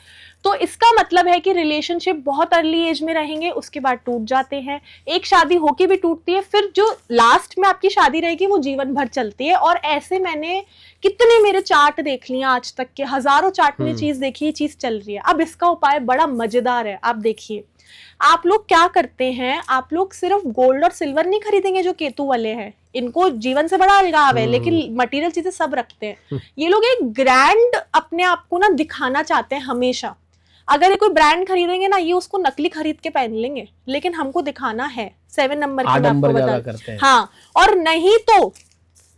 तो इसका मतलब है कि रिलेशनशिप बहुत अर्ली एज में रहेंगे, उसके बाद टूट जाते हैं, एक शादी होके भी टूटती है, फिर जो लास्ट में आपकी शादी रहेगी वो जीवन भर चलती है। और ऐसे मैंने कितने मेरे चार्ट देख लिए आज तक के, हजारों चार्ट में चीज देखी, ये चीज चल रही है। अब इसका उपाय बड़ा मजेदार है, आप देखिए। आप लोग क्या करते हैं, आप लोग सिर्फ गोल्ड और सिल्वर नहीं खरीदेंगे जो केतु वाले हैं, इनको जीवन से बड़ा अलगाव है, लेकिन मटेरियल चीजें सब रखते हैं। ये लोग एक ग्रैंड अपने आप को ना दिखाना चाहते हैं हमेशा। अगर ये कोई ब्रांड खरीदेंगे ना, ये उसको नकली खरीद के पहन लेंगे, लेकिन हमको दिखाना है 7 नंबर की, मैं आपको बता, हाँ। और नहीं तो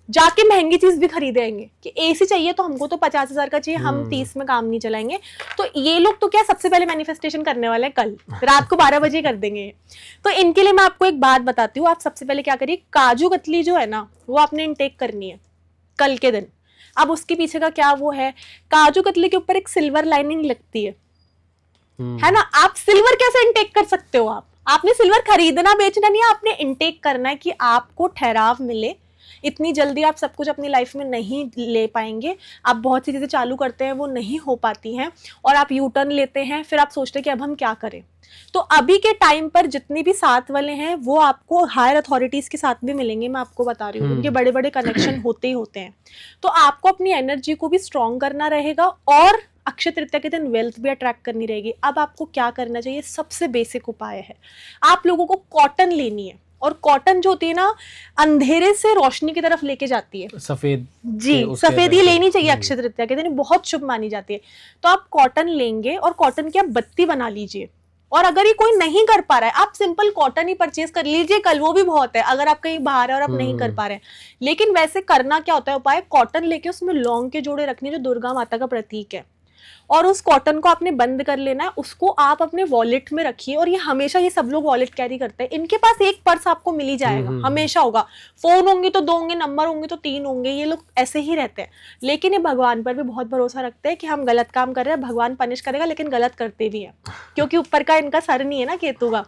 जाके महंगी चीज भी खरीदेंगे कि एसी चाहिए तो हमको तो 50,000 का चाहिए, हम 30 में काम नहीं चलाएंगे। तो ये लोग तो क्या सबसे पहले मैनिफेस्टेशन करने वाले हैं, कल रात को 12 बजे कर देंगे। तो इनके लिए मैं आपको एक बात बताती हूँ, आप सबसे पहले क्या करिए, काजू कतली जो है ना वो आपने इनटेक करनी है कल के दिन। अब उसके पीछे का क्या वो है, काजू कतली के ऊपर एक सिल्वर लाइनिंग लगती है ना। आप सिल्वर कैसे इनटेक कर सकते हो, आपने सिल्वर खरीदना बेचना नहीं है, आपने इनटेक करना है कि आपको ठहराव मिले। इतनी जल्दी आप सब कुछ अपनी लाइफ में नहीं ले पाएंगे, आप बहुत सी चीजें चालू करते हैं वो नहीं हो पाती हैं, और आप यू टर्न लेते हैं, फिर आप सोचते हैं कि अब हम क्या करें। तो अभी के टाइम पर जितने भी साथ वाले हैं वो आपको हायर अथॉरिटीज के साथ भी मिलेंगे, मैं आपको बता रही हूँ, उनके बड़े बड़े कनेक्शन होते ही होते हैं। तो आपको अपनी एनर्जी को भी स्ट्रॉन्ग करना रहेगा, और अक्षय तृतीया के दिन वेल्थ भी अट्रैक्ट करनी रहेगी। अब आपको क्या करना चाहिए, सबसे बेसिक उपाय है, आप लोगों को कॉटन लेनी है। और कॉटन जो होती है ना, अंधेरे से रोशनी की तरफ लेके जाती है, सफेद, जी सफेद ही लेनी चाहिए अक्षय तृतीया के दिन, बहुत शुभ मानी जाती है। तो आप कॉटन लेंगे और कॉटन की आप बत्ती बना लीजिए। और अगर ये कोई नहीं कर पा रहा है, आप सिंपल कॉटन ही परचेज कर लीजिए कल, वो भी बहुत है अगर आप कहीं बाहर है और आप नहीं कर पा रहे हैं। लेकिन वैसे करना क्या होता है उपाय, कॉटन लेके उसमें लौंग के जोड़े रखने, जो दुर्गा माता का प्रतीक है, और उस कॉटन को आपने बंद कर लेना है, उसको आप अपने वॉलेट में रखिए। और ये हमेशा, ये सब लोग वॉलेट कैरी करते हैं, इनके पास एक पर्स आपको मिल ही जाएगा, हमेशा होगा। फोन होंगे तो 2 होंगे, नंबर होंगे तो 3 होंगे, ये लोग ऐसे ही रहते हैं। लेकिन ये भगवान पर भी बहुत भरोसा रखते हैं कि हम गलत काम कर रहे हैं, भगवान पनिश करेगा, लेकिन गलत करते भी हैं, क्योंकि ऊपर का इनका सर नहीं है ना केतु का,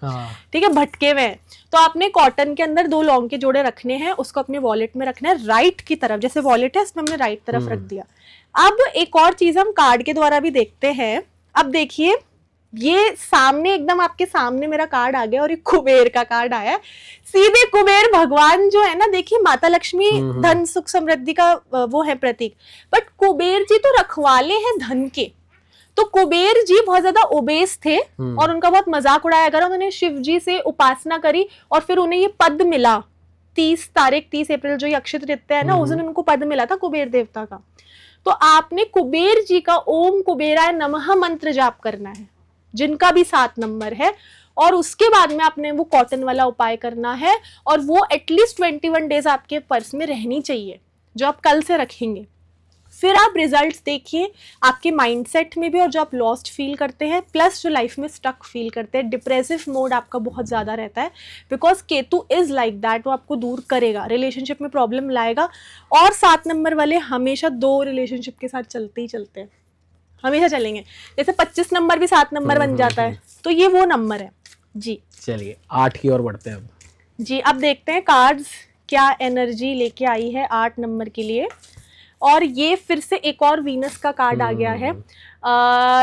ठीक है, भटके हुए हैं। तो आपने कॉटन के अंदर 2 लौंग के जोड़े रखने हैं, उसको अपने वॉलेट में रखना है, राइट की तरफ, जैसे वॉलेट है इसमें हमने राइट तरफ रख दिया। अब एक और चीज हम कार्ड के द्वारा भी देखते हैं। अब देखिए, ये सामने एकदम आपके सामने मेरा कार्ड आ गया, और ये कुबेर का कार्ड आया। सीधे कुबेर भगवान जो है ना, देखिए माता लक्ष्मी धन सुख समृद्धि का वो है प्रतीक, बट कुबेर जी तो रखवाले हैं धन के। तो कुबेर जी बहुत ज्यादा ओबेस थे और उनका बहुत मजाक उड़ाया गया। उन्होंने शिव जी से उपासना करी और फिर उन्हें ये पद मिला 30 अप्रैल जो ये अक्षय तृतीया है ना, उस दिन उनको पद मिला था कुबेर देवता का। तो आपने कुबेर जी का ओम कुबेराय नमः मंत्र जाप करना है, जिनका भी 7 नंबर है, और उसके बाद में आपने वो कॉटन वाला उपाय करना है, और वो एटलीस्ट 21 डेज आपके पर्स में रहनी चाहिए, जो आप कल से रखेंगे। फिर आप रिजल्ट्स देखिए आपके माइंडसेट में भी, और जो आप लॉस्ट फील करते हैं, प्लस जो लाइफ में स्टक फील करते हैं, डिप्रेसिव मोड आपका बहुत ज़्यादा रहता है, because Ketu is like that, वो आपको दूर करेगा, रिलेशनशिप में प्रॉब्लम लाएगा। और 7 नंबर वाले हमेशा 2 रिलेशनशिप के साथ चलते ही चलते हैं, हमेशा चलेंगे। जैसे 25 नंबर भी 7 नंबर बन जाता है, तो ये वो नंबर है जी। चलिए 8 की ओर बढ़ते हैं अब जी। अब देखते हैं कार्ड्स क्या एनर्जी लेके आई है 8 नंबर के लिए। और ये फिर से एक और वीनस का कार्ड आ गया है।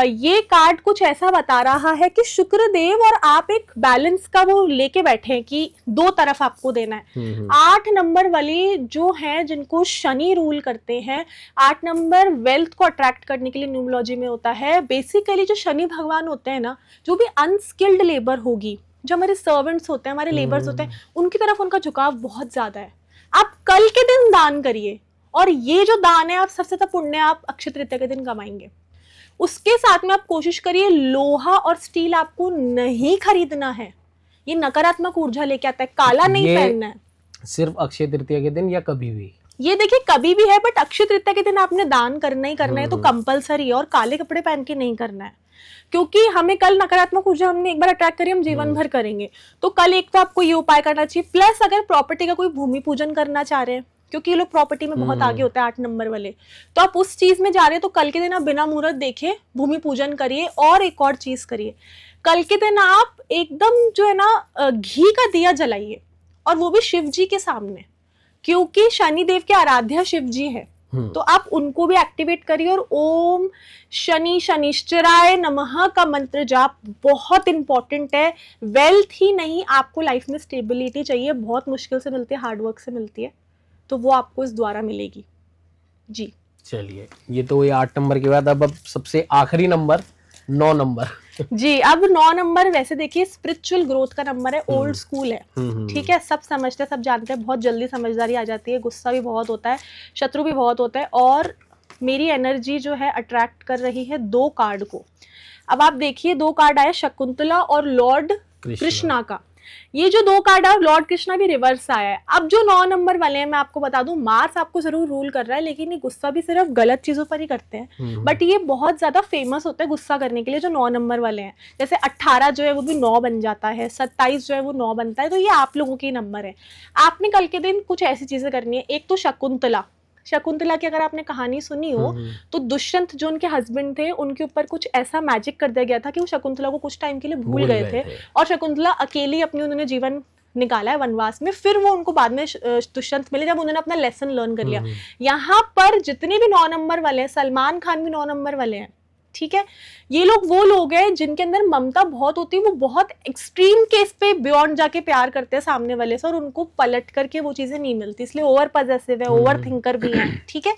ये कार्ड कुछ ऐसा बता रहा है कि शुक्रदेव और आप एक बैलेंस का वो लेके बैठे हैं कि 2 तरफ आपको देना है। 8 नंबर वाले जो हैं, जिनको शनि रूल करते हैं, 8 नंबर वेल्थ को अट्रैक्ट करने के लिए न्यूमरोलॉजी में होता है। बेसिकली जो शनि भगवान होते हैं ना, जो भी अनस्किल्ड लेबर होगी, जो हमारे सर्वेंट्स होते हैं, हमारे लेबर्स होते हैं, उनकी तरफ उनका झुकाव बहुत ज्यादा है। आप कल के दिन दान करिए, और ये जो दान है, आप सबसे ज्यादा पुण्य आप अक्षय तृतीया के दिन कमाएंगे। उसके साथ में आप कोशिश करिए, लोहा और स्टील आपको नहीं खरीदना है, ये नकारात्मक ऊर्जा लेके आता है। काला नहीं पहनना है। सिर्फ अक्षय तृतीया के दिन या कभी भी? ये देखिए कभी भी है, बट अक्षय तृतीया के दिन आपने दान करना ही करना है, तो कंपलसरी है। और काले कपड़े पहन के नहीं करना है, क्योंकि हमें कल नकारात्मक ऊर्जा हमने एक बार अट्रैक्ट करी, हम जीवन भर करेंगे। तो कल एक तो आपको ये उपाय करना चाहिए। प्लस अगर प्रॉपर्टी का कोई भूमि पूजन करना चाह रहे हैं, क्योंकि ये लोग प्रॉपर्टी में बहुत आगे होते हैं 8 नंबर वाले। तो आप उस चीज में जा रहे हैं तो कल के दिन आप बिना मुहूर्त देखे भूमि पूजन करिए। और एक और चीज करिए, कल के दिन आप एकदम जो है ना घी का दिया जलाइए, और वो भी शिव जी के सामने, क्योंकि शनि देव के आराध्य शिव जी है। तो आप उनको भी एक्टिवेट करिए। और ओम शनि शनिश्चराय नमः का मंत्र जाप बहुत इंपॉर्टेंट है। वेल्थ ही नहीं, आपको लाइफ में स्टेबिलिटी चाहिए, बहुत मुश्किल से मिलती है, हार्डवर्क से मिलती है, तो वो आपको इस द्वारा मिलेगी जी। चलिए, ये तो ये 8 नंबर के बाद अब सबसे आखिरी नंबर 9 नंबर जी। अब 9 नंबर वैसे देखिए स्पिरिचुअल ग्रोथ का नंबर है, ओल्ड स्कूल है, ठीक है, सब समझते हैं, सब जानते हैं, बहुत जल्दी समझदारी आ जाती है, गुस्सा भी बहुत होता है, शत्रु भी बहुत होता है। और मेरी एनर्जी जो है अट्रैक्ट कर रही है 2 कार्ड को। अब आप देखिए 2 कार्ड आए, शकुंतला और लॉर्ड कृष्णा का। ये जो 2 कार्ड है, लॉर्ड कृष्णा भी रिवर्स आया है। अब जो 9 नंबर वाले हैं, मैं आपको बता दूं, मार्स आपको जरूर रूल कर रहा है, लेकिन ये गुस्सा भी सिर्फ गलत चीजों पर ही करते हैं। बट ये बहुत ज्यादा फेमस होता है गुस्सा करने के लिए, जो 9 नंबर वाले हैं। जैसे 18 जो है वो भी 9 बन जाता है, 27 जो है वो 9 बनता है। तो ये आप लोगों के नंबर है। आपने कल के दिन कुछ ऐसी चीजें करनी है। एक तो शकुंतला की अगर आपने कहानी सुनी हो, तो दुष्यंत जो उनके हस्बैंड थे, उनके ऊपर कुछ ऐसा मैजिक कर दिया गया था कि वो शकुंतला को कुछ टाइम के लिए भूल गए थे, और शकुंतला अकेली अपनी उन्होंने जीवन निकाला है वनवास में। फिर वो उनको बाद में दुष्यंत मिले, जब उन्होंने अपना लेसन लर्न कर लिया। यहाँ पर जितने भी 9 नंबर वाले हैं, सलमान खान भी 9 नंबर वाले हैं, ठीक है। ये लोग वो लोग हैं जिनके अंदर ममता बहुत होती है, वो बहुत एक्सट्रीम केस पे बियॉन्ड जाके प्यार करते हैं सामने वाले से, और उनको पलट करके वो चीजें नहीं मिलती, इसलिए ओवर पजेसिव है, ओवर थिंकर भी है, ठीक है।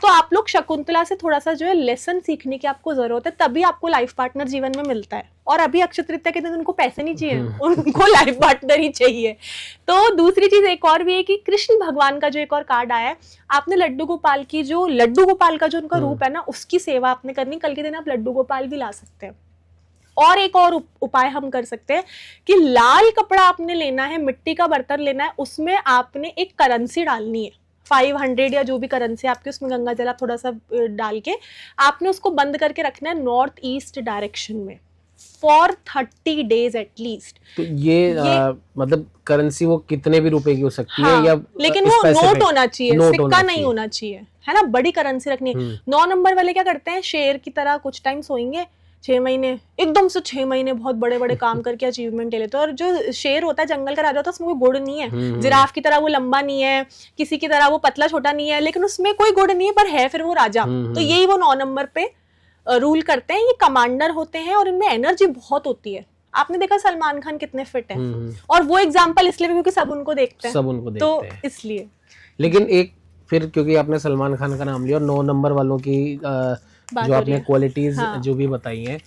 तो आप लोग शकुंतला से थोड़ा सा जो है लेसन सीखने की आपको जरूरत है, तभी आपको लाइफ पार्टनर जीवन में मिलता है। और अभी अक्षय तृतीया के दिन उनको पैसे नहीं चाहिए, उनको लाइफ पार्टनर ही चाहिए। तो दूसरी चीज एक और भी है कि कृष्ण भगवान का जो एक और कार्ड आया है, आपने लड्डू गोपाल का जो उनका रूप है ना, उसकी सेवा आपने करनी। कल के दिन आप लड्डू गोपाल भी ला सकते हैं। और एक और उपाय हम कर सकते हैं कि लाल कपड़ा आपने लेना है, मिट्टी का बर्तन लेना है, उसमें आपने एक करेंसी डालनी है, 500 या जो भी करेंसी आपके, उसमें गंगा जल आप थोड़ा सा डाल के आपने उसको बंद करके रखना है नॉर्थ ईस्ट डायरेक्शन में फॉर 30 days एटलीस्ट। तो ये मतलब करेंसी वो कितने भी रुपए की हो सकती हाँ, है, या लेकिन वो नोट होना चाहिए, सिक्का नहीं होना चाहिए, है ना, बड़ी करेंसी रखनी है। 9 नंबर वाले क्या करते हैं, शेर की तरह कुछ टाइम सोएंगे, 6 महीने एकदम से 6 महीने बहुत बड़े बड़े काम करके अचीवमेंट ले लेते हैं। और जो शेर होता है, जंगल का राजा होता है, उसमें कोई गुड़ नहीं है। जिराफ की तरह वो लंबा नहीं है, किसी की तरह वो पतला छोटा नहीं है, लेकिन उसमें कोई गुड़ नहीं है, पर है फिर वो राजा। तो यही वो 9 नंबर पे रूल करते हैं। ये कमांडर होते हैं और इनमें एनर्जी बहुत होती है। आपने देखा सलमान खान कितने फिट हैं, और वो एग्जांपल इसलिए भी क्योंकि सब उनको देखते हैं, तो इसलिए। लेकिन एक फिर क्योंकि आपने सलमान खान का नाम लिया और 9 नंबर वालों की जो आपने क्वालिटीज जो भी बताई हैं,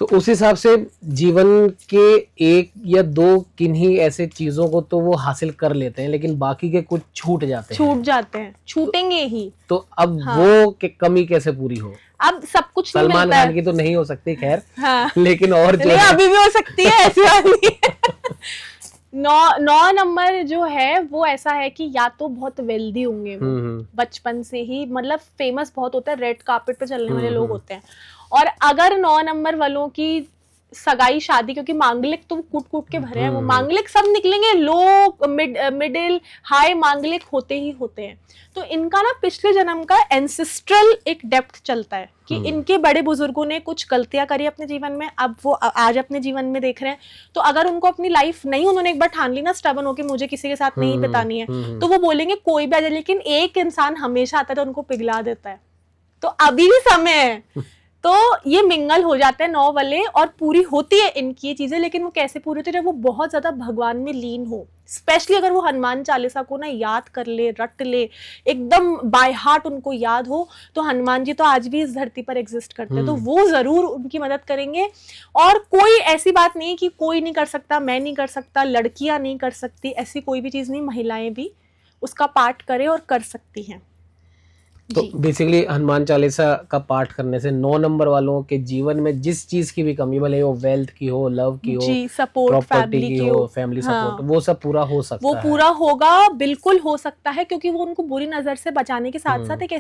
तो उस हिसाब से जीवन के 1 या 2 किन्हीं ऐसे चीजों को तो वो हासिल कर लेते हैं, लेकिन बाकी के कुछ छूट जाते हैं, छूटेंगे ही। तो अब वो कमी कैसे पूरी हो? अब सब कुछ सलमान खान की तो नहीं हो सकती, खैर, हाँ। लेकिन और जो अभी भी हो सकती है, ऐसी बात नहीं है। 9 नंबर जो है वो ऐसा है कि या तो बहुत वेल्दी होंगे, बचपन से ही मतलब फेमस बहुत होता है, रेड कार्पेट पे चलने वाले लोग होते हैं। और अगर 9 नंबर वालों की सगाई शादी, क्योंकि मांगलिक तो कूट कूट के भरे हैं, वो मांगलिक सब निकलेंगे, लो मिडिल हाई मांगलिक होते ही होते हैं। तो इनका ना पिछले जन्म का एंसेस्ट्रल एक डेप्थ चलता है कि इनके बड़े बुजुर्गों ने कुछ गलतियां करी अपने जीवन में, अब वो आज अपने जीवन में देख रहे हैं। तो अगर उनको अपनी लाइफ नहीं, उन्होंने एक बार ठान ली ना स्टबन होके मुझे किसी के साथ नहीं बितानी है, तो वो बोलेंगे कोई भी आ जाए, लेकिन एक इंसान हमेशा आता है तो उनको पिघला देता है। तो अभी भी समय है। तो ये मिंगल हो जाते हैं 9 वाले, और पूरी होती है इनकी ये चीजें, लेकिन वो कैसे पूरी होती है, जब वो बहुत ज्यादा भगवान में लीन हो। स्पेशली अगर वो हनुमान चालीसा को ना याद कर ले, रट ले, एकदम बाय हार्ट उनको याद हो, तो हनुमान जी तो आज भी इस धरती पर एग्जिस्ट करते हैं, तो वो जरूर उनकी मदद करेंगे। और कोई ऐसी बात नहीं कि कोई नहीं कर सकता, मैं नहीं कर सकता, लड़कियां नहीं कर सकती, ऐसी कोई भी चीज नहीं, महिलाएं भी उसका पाठ करें और कर सकती हैं। तो बेसिकली हनुमान चालीसा का पाठ करने से 9 नंबर वालों के जीवन में जिस चीज की भी कमी, भले वो वेल्थ की हो, लव की हो, सपोर्ट फैमिली की हो, फैमिली सपोर्ट, वो सब पूरा हो सकता है। वो पूरा होगा, बिल्कुल हो सकता है, क्योंकि वो उनको बुरी नजर से बचाने के साथ साथ एक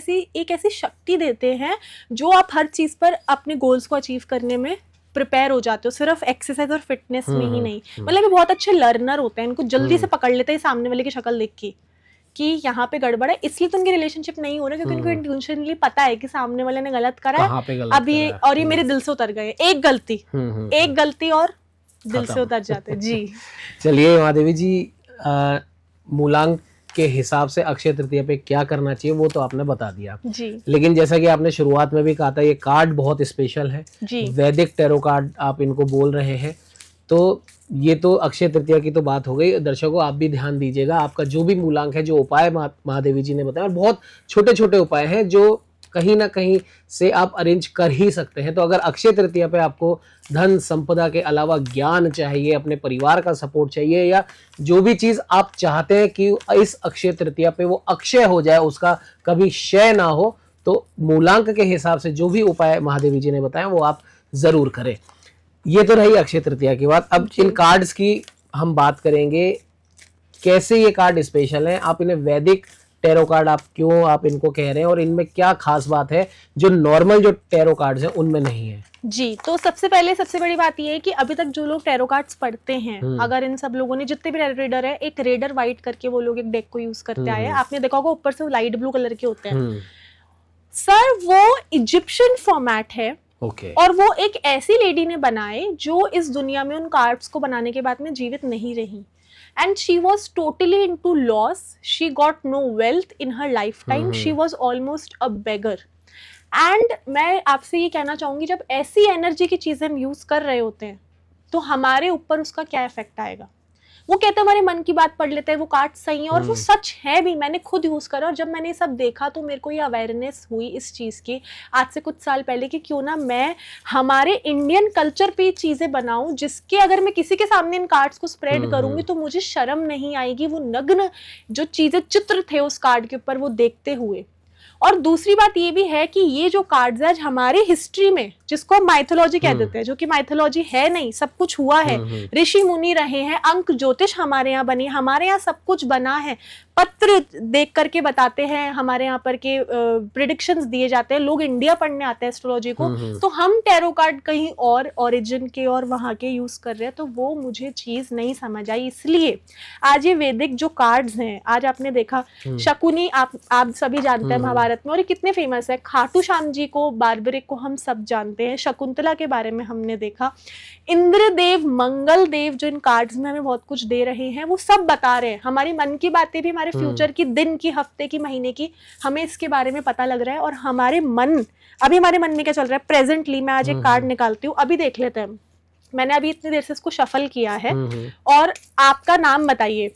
ऐसी शक्ति देते हैं जो आप हर चीज पर अपने गोल्स को अचीव करने में प्रिपेयर हो जाते हो, सिर्फ एक्सरसाइज और फिटनेस में ही नहीं। मतलब ये बहुत अच्छे लर्नर होते हैं, इनको जल्दी से पकड़ लेते हैं सामने वाले की शक्ल देख के कि यहाँ पे गड़बड़ है, इसलिए तो उनकी रिलेशनशिप नहीं हो रहा क्योंकि उनको इंटेंशनली पता है कि सामने वाले ने गलत करा कहाँ पे है, गलत अब ये करा है। और ये मेरे दिल से उतर गए। एक गलती और दिल से खत्म। उतर जाते। जी चलिए महादेवी जी, मूलांक के हिसाब से अक्षय तृतीया पे क्या करना चाहिए वो तो आपने बता दिया, जी लेकिन जैसा कि आपने शुरुआत में भी कहा था ये कार्ड बहुत स्पेशल है, जी वैदिक टैरो कार्ड आप इनको बोल रहे हैं। तो ये तो अक्षय तृतीया की तो बात हो गई। दर्शकों आप भी ध्यान दीजिएगा, आपका जो भी मूलांक है, जो उपाय महादेवी जी ने बताया, और बहुत छोटे छोटे उपाय हैं जो कहीं ना कहीं से आप अरेंज कर ही सकते हैं। तो अगर अक्षय तृतीया पे आपको धन संपदा के अलावा ज्ञान चाहिए, अपने परिवार का सपोर्ट चाहिए, या जो भी चीज आप चाहते हैं कि इस अक्षय तृतीया पे वो अक्षय हो जाए, उसका कभी क्षय ना हो, तो मूलांक के हिसाब से जो भी उपाय महादेवी जी ने बताया वो आप जरूर करें। ये तो रही अक्षय तृतीया की बात। अब इन कार्ड्स की हम बात करेंगे, कैसे ये कार्ड स्पेशल हैं, आप इन्हें वैदिक टैरो कार्ड आप क्यों आप इनको कह रहे हैं, और इनमें क्या खास बात है जो नॉर्मल जो टैरो कार्ड्स हैं उनमें नहीं है। जी, तो सबसे पहले सबसे बड़ी बात ये है कि अभी तक जो लोग टैरो कार्ड्स पढ़ते हैं, अगर इन सब लोगों ने, जितने भी रेडर है, एक रेडर वाइट करके वो लोग एक डेक को यूज करते आए हैं, आपने देखा होगा ऊपर से लाइट ब्लू कलर के होते हैं। सर वो इजिप्शियन फॉर्मेट है, और वो एक ऐसी लेडी ने बनाए जो इस दुनिया में उन कार्ड्स को बनाने के बाद में जीवित नहीं रही, and she was totally into loss, she got no wealth in her life time, she was almost a beggar. And मैं आपसे ये कहना चाहूंगी, जब ऐसी एनर्जी की चीजें हम यूज कर रहे होते हैं तो हमारे ऊपर उसका क्या इफेक्ट आएगा। वो कहते हैं हमारे मन की बात पढ़ लेते हैं, वो कार्ड सही है, और वो सच है भी, मैंने खुद यूज करा। और जब मैंने ये सब देखा तो मेरे को ये अवेयरनेस हुई इस चीज की आज से कुछ साल पहले कि क्यों ना मैं हमारे इंडियन कल्चर पे चीजें बनाऊं, जिसके अगर मैं किसी के सामने इन कार्ड्स को स्प्रेड करूंगी तो मुझे शर्म नहीं आएगी वो नग्न जो चीजें, चित्र थे उस कार्ड के ऊपर वो देखते हुए। और दूसरी बात ये भी है कि ये जो कार्ड्स है हमारे हिस्ट्री में, जिसको हम माइथोलॉजी कह देते हैं, जो कि माइथोलॉजी है नहीं, सब कुछ हुआ है, ऋषि मुनि रहे हैं, अंक ज्योतिष हमारे यहाँ बनी, हमारे यहाँ सब कुछ बना है, पत्र देख करके बताते हैं, हमारे यहाँ पर के प्रिडिक्शंस दिए जाते हैं, लोग इंडिया पढ़ने आते हैं एस्ट्रोलॉजी को, तो हम टैरो कार्ड कहीं और ओरिजिन के और वहाँ के यूज कर रहे हैं, तो वो मुझे चीज नहीं समझ आई। इसलिए आज ये वैदिक जो कार्ड्स हैं, आज आपने देखा शकुनी, आप सभी जानते हैं महाभारत में, और ये कितने फेमस है, खाटू श्याम जी को, बार्बरिक को हम सब जानते हैं, शकुंतला के बारे में हमने देखा, इंद्रदेव, मंगल देव जो इन कार्ड्स में हमें बहुत कुछ दे रहे हैं, वो सब बता रहे हैं हमारी मन की बातें भी, हमारे फ्यूचर की, दिन की, हफ्ते की, महीने की, हमें इसके बारे में पता लग रहा है। और हमारे मन, अभी हमारे मन में क्या चल रहा है प्रेजेंटली, मैं आज एक कार्ड निकालती हूँ, अभी देख लेते हैं। मैंने अभी इतनी देर से इसको शफल किया है, और आपका नाम बताइए।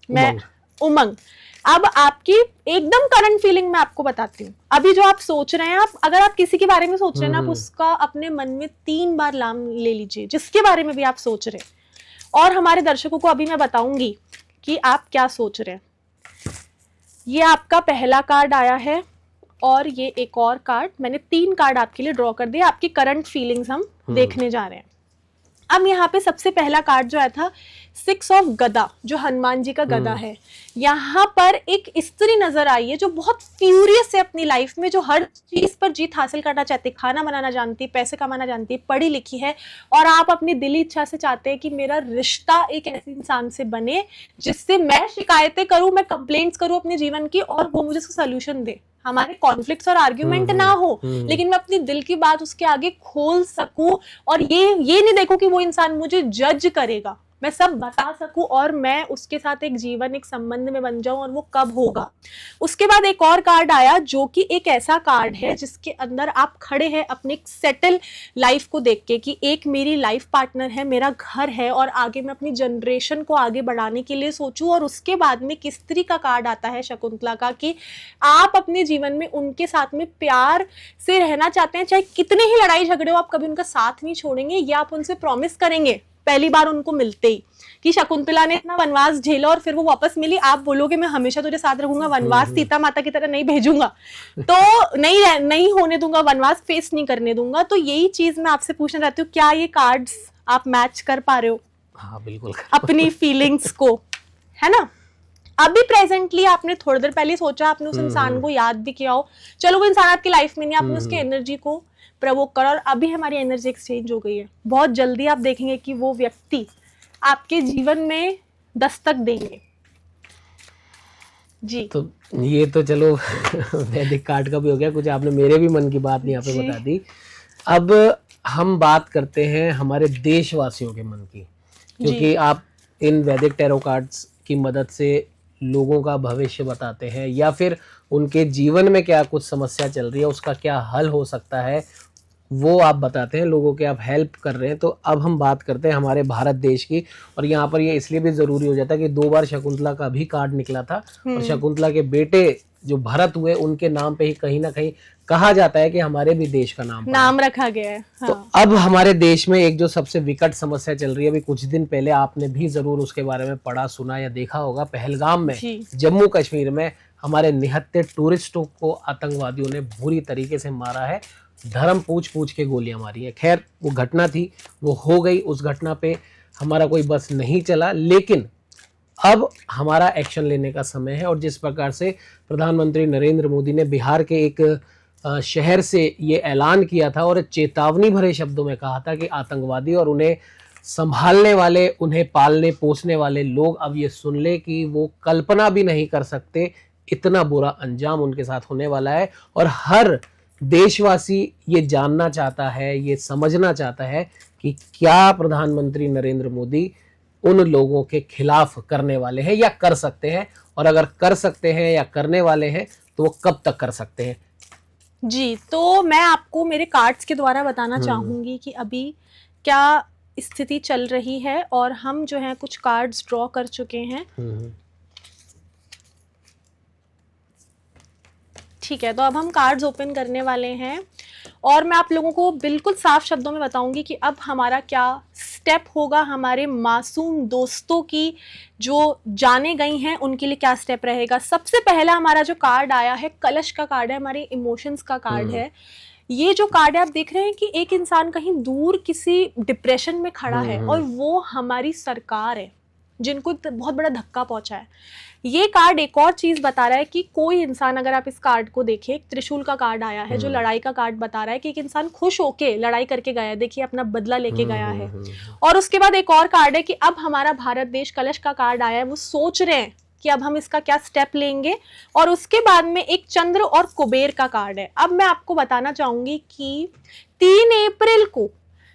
मैं उमंग। अब आपकी एकदम करंट फीलिंग मैं आपको बताती हूँ। अभी जो आप सोच रहे हैं, आप अगर आप किसी के बारे में सोच रहे हैं ना, आप उसका अपने मन में 3 बार नाम ले लीजिए, जिसके बारे में भी आप सोच रहे हैं, और हमारे दर्शकों को अभी मैं बताऊंगी कि आप क्या सोच रहे हैं। ये आपका पहला कार्ड आया है, और ये एक और कार्ड, मैंने 3 कार्ड आपके लिए ड्रॉ कर दिए, आपकी करंट फीलिंग्स हम देखने जा रहे हैं। अब यहाँ पे सबसे पहला कार्ड जो आया था 6 ऑफ गदा, जो हनुमान जी का गदा है। यहाँ पर एक स्त्री नजर आई है जो बहुत फ्यूरियस है अपनी लाइफ में, जो हर चीज पर जीत हासिल करना चाहती है, खाना बनाना जानती है, पैसे कमाना जानती है, पढ़ी लिखी है, और आप अपनी दिली इच्छा से चाहते हैं कि मेरा रिश्ता एक ऐसे इंसान से बने जिससे मैं शिकायतें करूं, मैं कंप्लेंट्स करूं अपने जीवन की, और वो मुझे उसका सोल्यूशन दे, हमारे कॉन्फ्लिक्ट्स और आर्ग्यूमेंट ना हो, लेकिन मैं अपनी दिल की बात उसके आगे खोल सकूं, और ये नहीं देखो कि वो इंसान मुझे जज करेगा, मैं सब बता सकूं, और मैं उसके साथ एक जीवन, एक संबंध में बन जाऊं, और वो कब होगा। उसके बाद एक और कार्ड आया जो कि एक ऐसा कार्ड है जिसके अंदर आप खड़े हैं अपने सेटल लाइफ को देख के, कि एक मेरी लाइफ पार्टनर है, मेरा घर है, और आगे मैं अपनी जनरेशन को आगे बढ़ाने के लिए सोचूं। और उसके बाद में एक स्त्री का कार्ड आता है, शकुंतला का, कि आप अपने जीवन में उनके साथ में प्यार से रहना चाहते हैं, चाहे कितने ही लड़ाई झगड़े हो, आप कभी उनका साथ नहीं छोड़ेंगे, या आप उनसे प्रॉमिस करेंगे पहली बार उनको मिलते ही, कि शकुंतला ने इतना वनवास झेला और फिर वो वापस मिली, आप बोलोगे मैं हमेशा तुझे साथ रखूंगा, वनवास सीता माता की तरह नहीं भेजूंगा, तो नहीं होने दूंगा, वनवास फेस नहीं करने दूंगा। तो यही चीज मैं आपसे पूछना चाहती हूँ, क्या ये कार्ड्स आप मैच कर पा रहे हो? हाँ बिल्कुल अपनी फीलिंग्स को, है ना। अभी प्रेजेंटली आपने थोड़ी देर पहले सोचा, आपने उस इंसान को याद भी किया हो, चलो वो इंसान आपकी लाइफ में नहीं, आपने उसकी एनर्जी को प्रवोक करा, और अभी हमारी एनर्जी एक्सचेंज हो गई है। बहुत जल्दी आप देखेंगे कि वो व्यक्ति आपके जीवन में दस्तक देंगे। जी तो ये तो चलो वैदिक कार्ड का भी हो गया, कुछ आपने मेरे भी मन की बात यहाँ पे जी। बता दी। अब हम बात करते हैं हमारे देशवासियों के मन की, क्योंकि जी आप इन वैदिक टैरो कार्ड्स की मदद से लोगों का भविष्य बताते हैं या फिर उनके जीवन में क्या कुछ समस्या चल रही है उसका क्या हल हो सकता है वो आप बताते हैं, लोगों के आप हेल्प कर रहे हैं। तो अब हम बात करते हैं हमारे भारत देश की, और यहाँ पर ये इसलिए भी ज़रूरी हो जाता है कि 2 बार शकुंतला का भी कार्ड निकला था और शकुंतला के बेटे जो भरत हुए उनके नाम पे ही कहीं ना कहीं कहा जाता है कि हमारे भी देश का नाम नाम रखा गया है। हाँ। तो अब हमारे देश में एक जो सबसे विकट समस्या चल रही है, अभी कुछ दिन पहले आपने भी जरूर उसके बारे में पढ़ा सुना या देखा होगा, पहलगाम में जी जम्मू कश्मीर में हमारे निहत्थे टूरिस्टों को आतंकवादियों ने बुरी तरीके से मारा है, धर्म पूछ पूछ के गोलियां मारी है। खैर वो घटना थी, वो हो गई, उस घटना पे हमारा कोई बस नहीं चला, लेकिन अब हमारा एक्शन लेने का समय है। और जिस प्रकार से प्रधानमंत्री नरेंद्र मोदी ने बिहार के एक शहर से ये ऐलान किया था और चेतावनी भरे शब्दों में कहा था कि आतंकवादी और उन्हें संभालने वाले, उन्हें पालने पोसने वाले लोग अब ये सुन ले कि वो कल्पना भी नहीं कर सकते इतना बुरा अंजाम उनके साथ होने वाला है। और हर देशवासी ये जानना चाहता है, ये समझना चाहता है कि क्या प्रधानमंत्री नरेंद्र मोदी उन लोगों के खिलाफ करने वाले हैं या कर सकते हैं, और अगर कर सकते हैं या करने वाले हैं तो वो कब तक कर सकते हैं। जी, तो मैं आपको मेरे कार्ड्स के द्वारा बताना चाहूंगी कि अभी क्या स्थिति चल रही है, और हम जो है कुछ कार्ड्स ड्रॉ कर चुके हैं। ठीक है, तो अब हम कार्ड्स ओपन करने वाले हैं और मैं आप लोगों को बिल्कुल साफ शब्दों में बताऊंगी कि अब हमारा क्या स्टेप होगा, हमारे मासूम दोस्तों की जो जाने गई हैं उनके लिए क्या स्टेप रहेगा। सबसे पहला हमारा जो कार्ड आया है कलश का कार्ड है, हमारे इमोशंस का कार्ड है। ये जो कार्ड है आप देख रहे हैं कि एक इंसान कहीं दूर किसी डिप्रेशन में खड़ा है और वो हमारी सरकार है जिनको बहुत बड़ा धक्का पहुंचा है। ये कार्ड एक और चीज बता रहा है कि कोई इंसान, अगर आप इस कार्ड को देखें, त्रिशूल का कार्ड आया है जो लड़ाई का कार्ड बता रहा है कि एक इंसान खुश होके लड़ाई करके गया है, देखिए अपना बदला लेके गया है। और उसके बाद एक और कार्ड है कि अब हमारा भारत देश, कलश का कार्ड आया है, वो सोच रहे हैं कि अब हम इसका क्या स्टेप लेंगे। और उसके बाद में एक चंद्र और कुबेर का कार्ड है। अब मैं आपको बताना चाहूंगी कि 3 अप्रैल को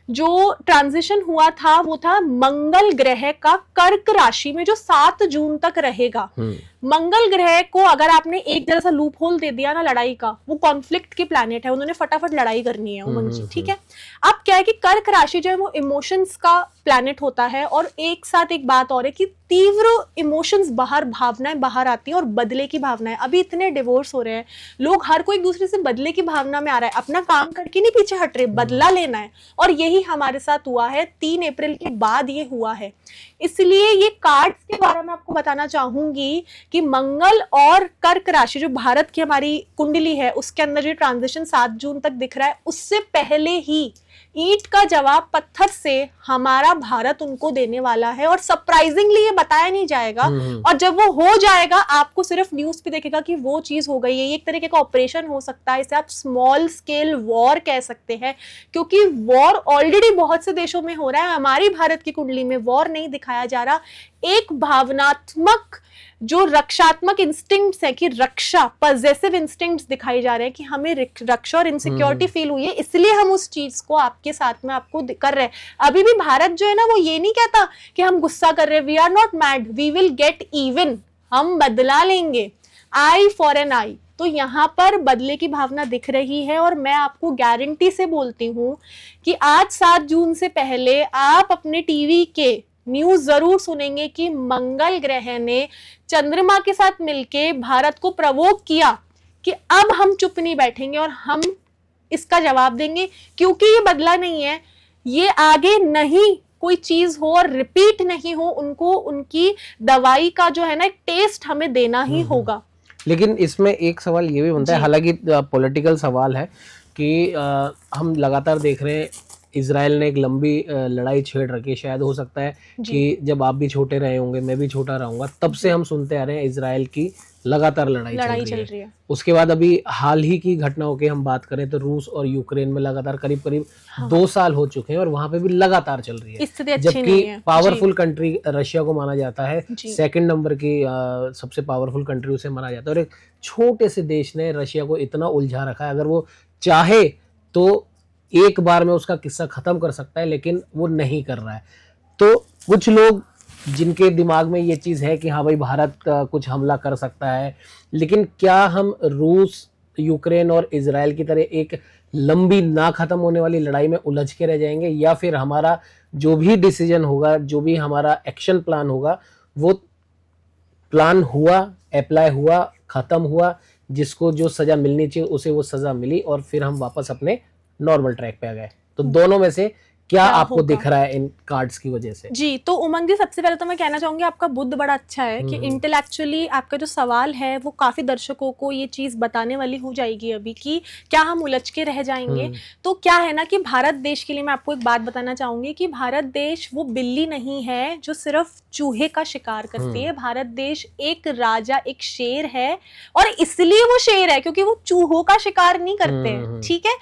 जो ट्रांजिशन हुआ था वो था मंगल ग्रह का कर्क राशि में, जो 7 जून तक रहेगा। मंगल ग्रह को अगर आपने एक जरा सा लूप होल दे दिया ना लड़ाई का, वो कॉन्फ्लिक्ट की प्लैनेट है, उन्होंने फटाफट लड़ाई करनी है उमंग जी, ठीक है। अब क्या है कि कर्क राशि जो है वो इमोशंस का प्लैनेट होता है, और एक साथ एक बात और है कि तीव्र इमोशंस बाहर, भावनाएं बाहर आती हैं और बदले की भावनाएं। अभी इतने डिवोर्स हो रहे हैं, लोग हर कोई एक दूसरे से बदले की भावना में आ रहा है, अपना काम करके नहीं पीछे हट रहे, बदला लेना है। और यही हमारे साथ हुआ है, 3 अप्रैल के बाद ये हुआ है। इसलिए ये कार्ड के बारे में आपको बताना चाहूंगी कि मंगल और कर्क राशि जो भारत की हमारी कुंडली है उसके अंदर जो ट्रांजिशन 7 जून तक दिख रहा है, उससे पहले ही ईंट का जवाब पत्थर से हमारा भारत उनको देने वाला है। और सरप्राइजिंगली ये बताया नहीं जाएगा, और जब वो हो जाएगा आपको सिर्फ न्यूज पे देखेगा कि वो चीज हो गई है। ये एक तरीके का ऑपरेशन हो सकता है, इसे आप स्मॉल स्केल वॉर कह सकते हैं, क्योंकि वॉर ऑलरेडी बहुत से देशों में हो रहा है। हमारी भारत की कुंडली में वॉर नहीं दिखाया जा रहा, एक भावनात्मक जो रक्षात्मक इंस्टिंक्ट्स है कि रक्षा, पॉजेसिव इंस्टिंक्ट्स दिखाई जा रहे हैं कि हमें रक्षा और इनसिक्योरिटी फील हुई है, इसलिए हम उस चीज को आपके साथ में आपको कर रहे हैं। अभी भी भारत जो है ना वो ये नहीं कहता कि हम गुस्सा कर रहे हैं, we are not mad, we will get even, हम बदला लेंगे, आई फॉर एन आई। तो यहाँ पर बदले की भावना दिख रही है, और मैं आपको गारंटी से बोलती हूँ कि आज 7 जून से पहले आप अपने टीवी के न्यूज जरूर सुनेंगे कि मंगल ग्रह ने चंद्रमा के साथ मिलके भारत को प्रवोक किया कि अब हम चुप नहीं बैठेंगे और हम इसका जवाब देंगे, क्योंकि ये बदला नहीं है, ये आगे नहीं कोई चीज हो और रिपीट नहीं हो, उनको उनकी दवाई का जो है ना एक टेस्ट हमें देना ही होगा। लेकिन इसमें एक सवाल ये भी बनता है, हालांकि पॉलिटिकल सवाल है कि हम लगातार देख रहे हैं इजराइल ने एक लंबी लड़ाई छेड़ रखी है। शायद हो सकता है कि जब आप भी छोटे रहे होंगे, मैं भी छोटा रहूंगा, तब से हम सुनते आ रहे हैं इजराइल की लगातार लड़ाई लड़ाई चल चल रही रही है। है। उसके बाद अभी हाल ही की घटनाओं की हम बात करें तो रूस और यूक्रेन में लगातार करीब करीब हाँ। 2 साल हो चुके हैं और वहां पे भी लगातार चल रही है। स्थिति अच्छी नहीं जबकि है। पावरफुल कंट्री रशिया को माना जाता है, जी। सेकंड नंबर की सबसे पावरफुल कंट्री उसे माना जाता है, और एक छोटे से देश ने रशिया को इतना उलझा रखा है, अगर वो चाहे तो एक बार में उसका किस्सा खत्म कर सकता है, लेकिन वो नहीं कर रहा है। तो कुछ लोग जिनके दिमाग में ये चीज़ है कि हाँ भाई भारत कुछ हमला कर सकता है, लेकिन क्या हम रूस, यूक्रेन और इजराइल की तरह एक लंबी ना खत्म होने वाली लड़ाई में उलझ के रह जाएंगे, या फिर हमारा जो भी डिसीजन होगा, जो भी हमारा एक्शन प्लान होगा, वो प्लान हुआ, अप्लाई हुआ, खत्म हुआ, जिसको जो सजा मिलनी चाहिए उसे वो सजा मिली और फिर हम वापस अपने नॉर्मल ट्रैक पे आ गए। तो दोनों में से क्या आपको होगा? दिख रहा है इन कार्ड्स की वजह से? जी, तो उमंग जी, सबसे पहले तो मैं कहना चाहूंगी आपका बुद्ध बड़ा अच्छा है कि इंटेलेक्चुअली आपका जो सवाल है वो काफी दर्शकों को ये चीज बताने वाली हो जाएगी अभी कि क्या हम उलझ के रह जाएंगे। तो क्या है ना कि भारत देश के लिए मैं आपको एक बात बताना चाहूंगी कि भारत देश वो बिल्ली नहीं है जो सिर्फ चूहे का शिकार करती है। भारत देश एक राजा, एक शेर है, और इसलिए वो शेर है क्योंकि वो चूहों का शिकार नहीं करते हैं। ठीक है,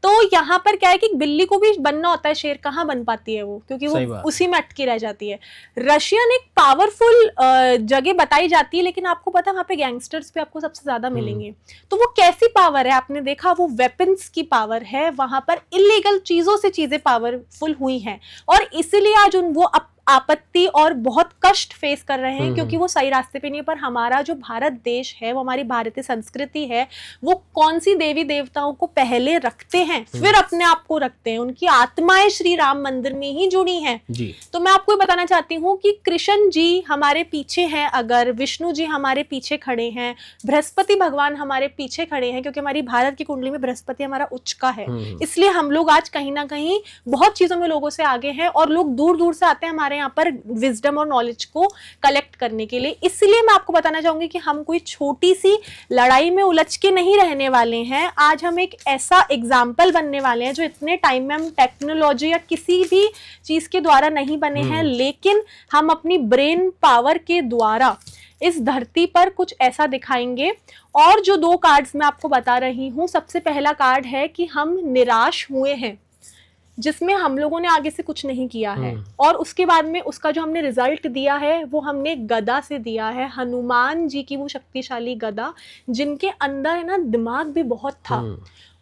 तो यहाँ पर क्या है कि बिल्ली को भी बनना होता है, शेर कहाँ बन पाती है वो, क्योंकि वो उसी में अटकी रह जाती है। रशियन एक पावरफुल जगह बताई जाती है, लेकिन आपको पता है वहाँ पे गैंगस्टर्स भी आपको सबसे ज्यादा मिलेंगे। तो वो कैसी पावर है आपने देखा, वो वेपन्स की पावर है। वहां पर इलीगल चीजों से चीजें पावरफुल हुई हैं, और इसीलिए आज वो आपत्ति और बहुत कष्ट फेस कर रहे हैं, क्योंकि वो सही रास्ते पे नहीं है। पर हमारा जो भारत देश है, वो हमारी भारतीय संस्कृति है, वो कौन सी देवी देवताओं को पहले रखते हैं फिर अपने आप को रखते हैं। उनकी आत्माएं श्री राम मंदिर में ही जुड़ी हैं जी। तो मैं आपको बताना चाहती हूँ कि कृष्ण जी हमारे पीछे हैं, अगर विष्णु जी हमारे पीछे खड़े हैं, बृहस्पति भगवान हमारे पीछे खड़े हैं, क्योंकि हमारी भारत की कुंडली में बृहस्पति हमारा उच्च का है, इसलिए हम लोग आज कहीं ना कहीं बहुत चीजों में लोगों से आगे हैं, और लोग दूर दूर से आते हैं हमारे यहाँ पर विजडम और नॉलेज को कलेक्ट करने के लिए। इसलिए मैं आपको बताना चाहूंगी कि हम कोई छोटी सी लड़ाई में उलझ के नहीं रहने वाले हैं। आज हम एक ऐसा एग्जाम्पल बनने वाले हैं जो इतने टाइम में हम टेक्नोलॉजी या किसी भी चीज के द्वारा नहीं बने हैं, लेकिन हम अपनी ब्रेन पावर के द्वारा इस धरती पर कुछ ऐसा दिखाएंगे। और जो 2 कार्ड्स मैं आपको बता रही हूँ, सबसे पहला कार्ड है कि हम निराश हुए हैं, जिसमें हम लोगों ने आगे से कुछ नहीं किया है, और उसके बाद में उसका जो हमने रिजल्ट दिया है वो हमने गदा से दिया है। हनुमान जी की वो शक्तिशाली गदा, जिनके अंदर है ना दिमाग भी बहुत था।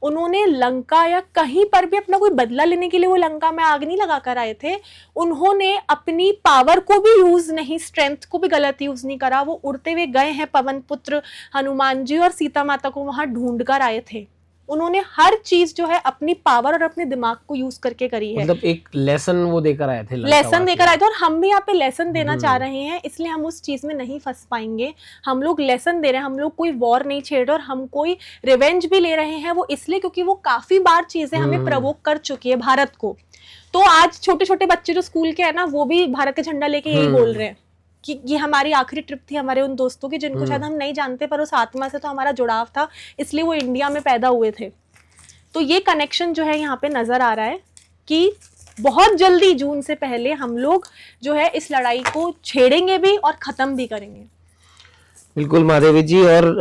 उन्होंने लंका या कहीं पर भी अपना कोई बदला लेने के लिए वो लंका में आग नहीं लगा कर आए थे। उन्होंने अपनी पावर को भी यूज नहीं, स्ट्रेंथ को भी गलत यूज नहीं करा। वो उड़ते हुए गए हैं पवन पुत्र हनुमान जी, और सीता माता को वहां ढूंढ कर आए थे। उन्होंने हर चीज जो है अपनी पावर और अपने दिमाग को यूज करके करी है। मतलब एक लेसन वो देकर आए थे, लेसन देकर आए थे, और हम भी यहाँ पे लेसन देना चाह रहे हैं, इसलिए हम उस चीज में नहीं फंस पाएंगे। हम लोग लेसन दे रहे हैं, हम लोग कोई वॉर नहीं छेड़ रहे, और हम कोई रिवेंज भी ले रहे हैं। वो इसलिए क्योंकि वो काफी बार चीजें हमें प्रवोक कर चुकी है भारत को। तो आज छोटे छोटे बच्चे जो स्कूल के है ना, वो भी भारत का झंडा लेके यही बोल रहे हैं कि ये हमारी आखिरी ट्रिप थी हमारे उन दोस्तों की, जिनको शायद हम नहीं जानते, पर उस आत्मा से तो हमारा जुड़ाव था, इसलिए वो इंडिया में पैदा हुए थे। तो ये कनेक्शन जो है यहाँ पे नजर आ रहा है कि बहुत जल्दी जून से पहले हम लोग जो है इस लड़ाई को छेड़ेंगे भी और खत्म भी करेंगे। बिल्कुल महादेवी जी, और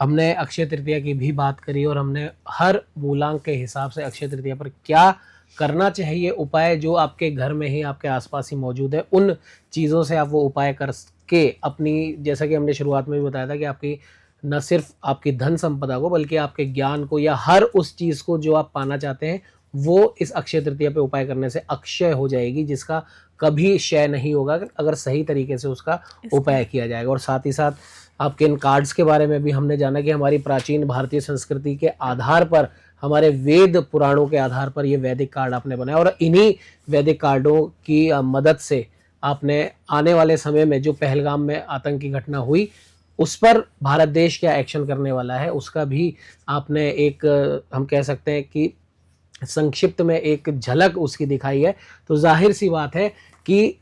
हमने अक्षय तृतीया की भी बात करी, और हमने हर मूलांक के हिसाब से अक्षय तृतीया पर क्या करना चाहिए उपाय, जो आपके घर में ही आपके आसपास ही मौजूद है, उन चीज़ों से आप वो उपाय करके अपनी, जैसा कि हमने शुरुआत में भी बताया था कि आपकी न सिर्फ आपकी धन संपदा को, बल्कि आपके ज्ञान को या हर उस चीज़ को जो आप पाना चाहते हैं, वो इस अक्षय तृतीया पे उपाय करने से अक्षय हो जाएगी, जिसका कभी क्षय नहीं होगा अगर सही तरीके से उसका उपाय किया जाएगा। और साथ ही साथ आपके इन कार्ड्स के बारे में भी हमने जाना कि हमारी प्राचीन भारतीय संस्कृति के आधार पर, हमारे वेद पुराणों के आधार पर ये वैदिक कार्ड आपने बनाया, और इन्हीं वैदिक कार्डों की मदद से आपने आने वाले समय में जो पहलगाम में आतंकी घटना हुई, उस पर भारत देश क्या एक्शन करने वाला है, उसका भी आपने एक, हम कह सकते हैं कि संक्षिप्त में एक झलक उसकी दिखाई है। तो जाहिर सी बात है कि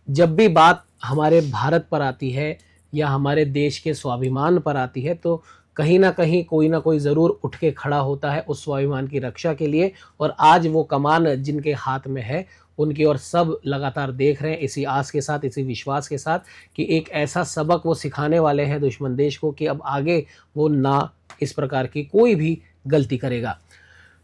जब भी बात हमारे भारत पर आती है या हमारे देश के स्वाभिमान पर आती है, तो कहीं ना कहीं कोई ना कोई ज़रूर उठ के खड़ा होता है उस स्वाभिमान की रक्षा के लिए। और आज वो कमान जिनके हाथ में है, उनकी ओर सब लगातार देख रहे हैं इसी आस के साथ, इसी विश्वास के साथ कि एक ऐसा सबक वो सिखाने वाले हैं दुश्मन देश को कि अब आगे वो ना इस प्रकार की कोई भी गलती करेगा।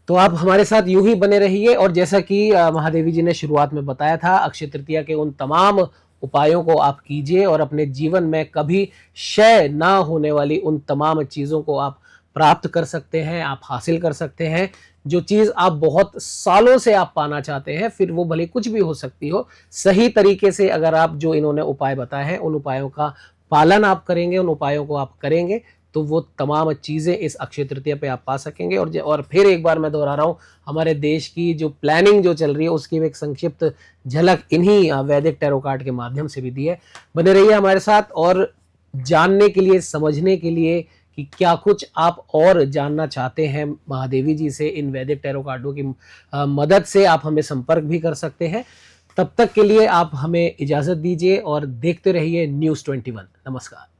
तो आप हमारे साथ यूं ही बने रहिए। और जैसा कि महादेवी जी ने शुरुआत में बताया था, अक्षय तृतीया के उन तमाम उपायों को आप कीजिए और अपने जीवन में कभी क्षय ना होने वाली उन तमाम चीज़ों को आप प्राप्त कर सकते हैं, आप हासिल कर सकते हैं। जो चीज़ आप बहुत सालों से आप पाना चाहते हैं, फिर वो भले कुछ भी हो सकती हो, सही तरीके से अगर आप जो इन्होंने उपाय बताए हैं उन उपायों का पालन आप करेंगे, उन उपायों को आप करेंगे, तो वो तमाम चीज़ें इस अक्षय तृतीया पे आप पा सकेंगे। और फिर एक बार मैं दोहरा रहा हूँ, हमारे देश की जो प्लानिंग जो चल रही है उसकी भी एक संक्षिप्त झलक इन्हीं वैदिक टैरो कार्ड के माध्यम से भी दी है। बने रहिए हमारे साथ और जानने के लिए, समझने के लिए कि क्या कुछ आप और जानना चाहते हैं महादेवी जी से, इन वैदिक टैरो कार्डों की मदद से आप हमें संपर्क भी कर सकते हैं। तब तक के लिए आप हमें इजाज़त दीजिए और देखते रहिए News 21। नमस्कार।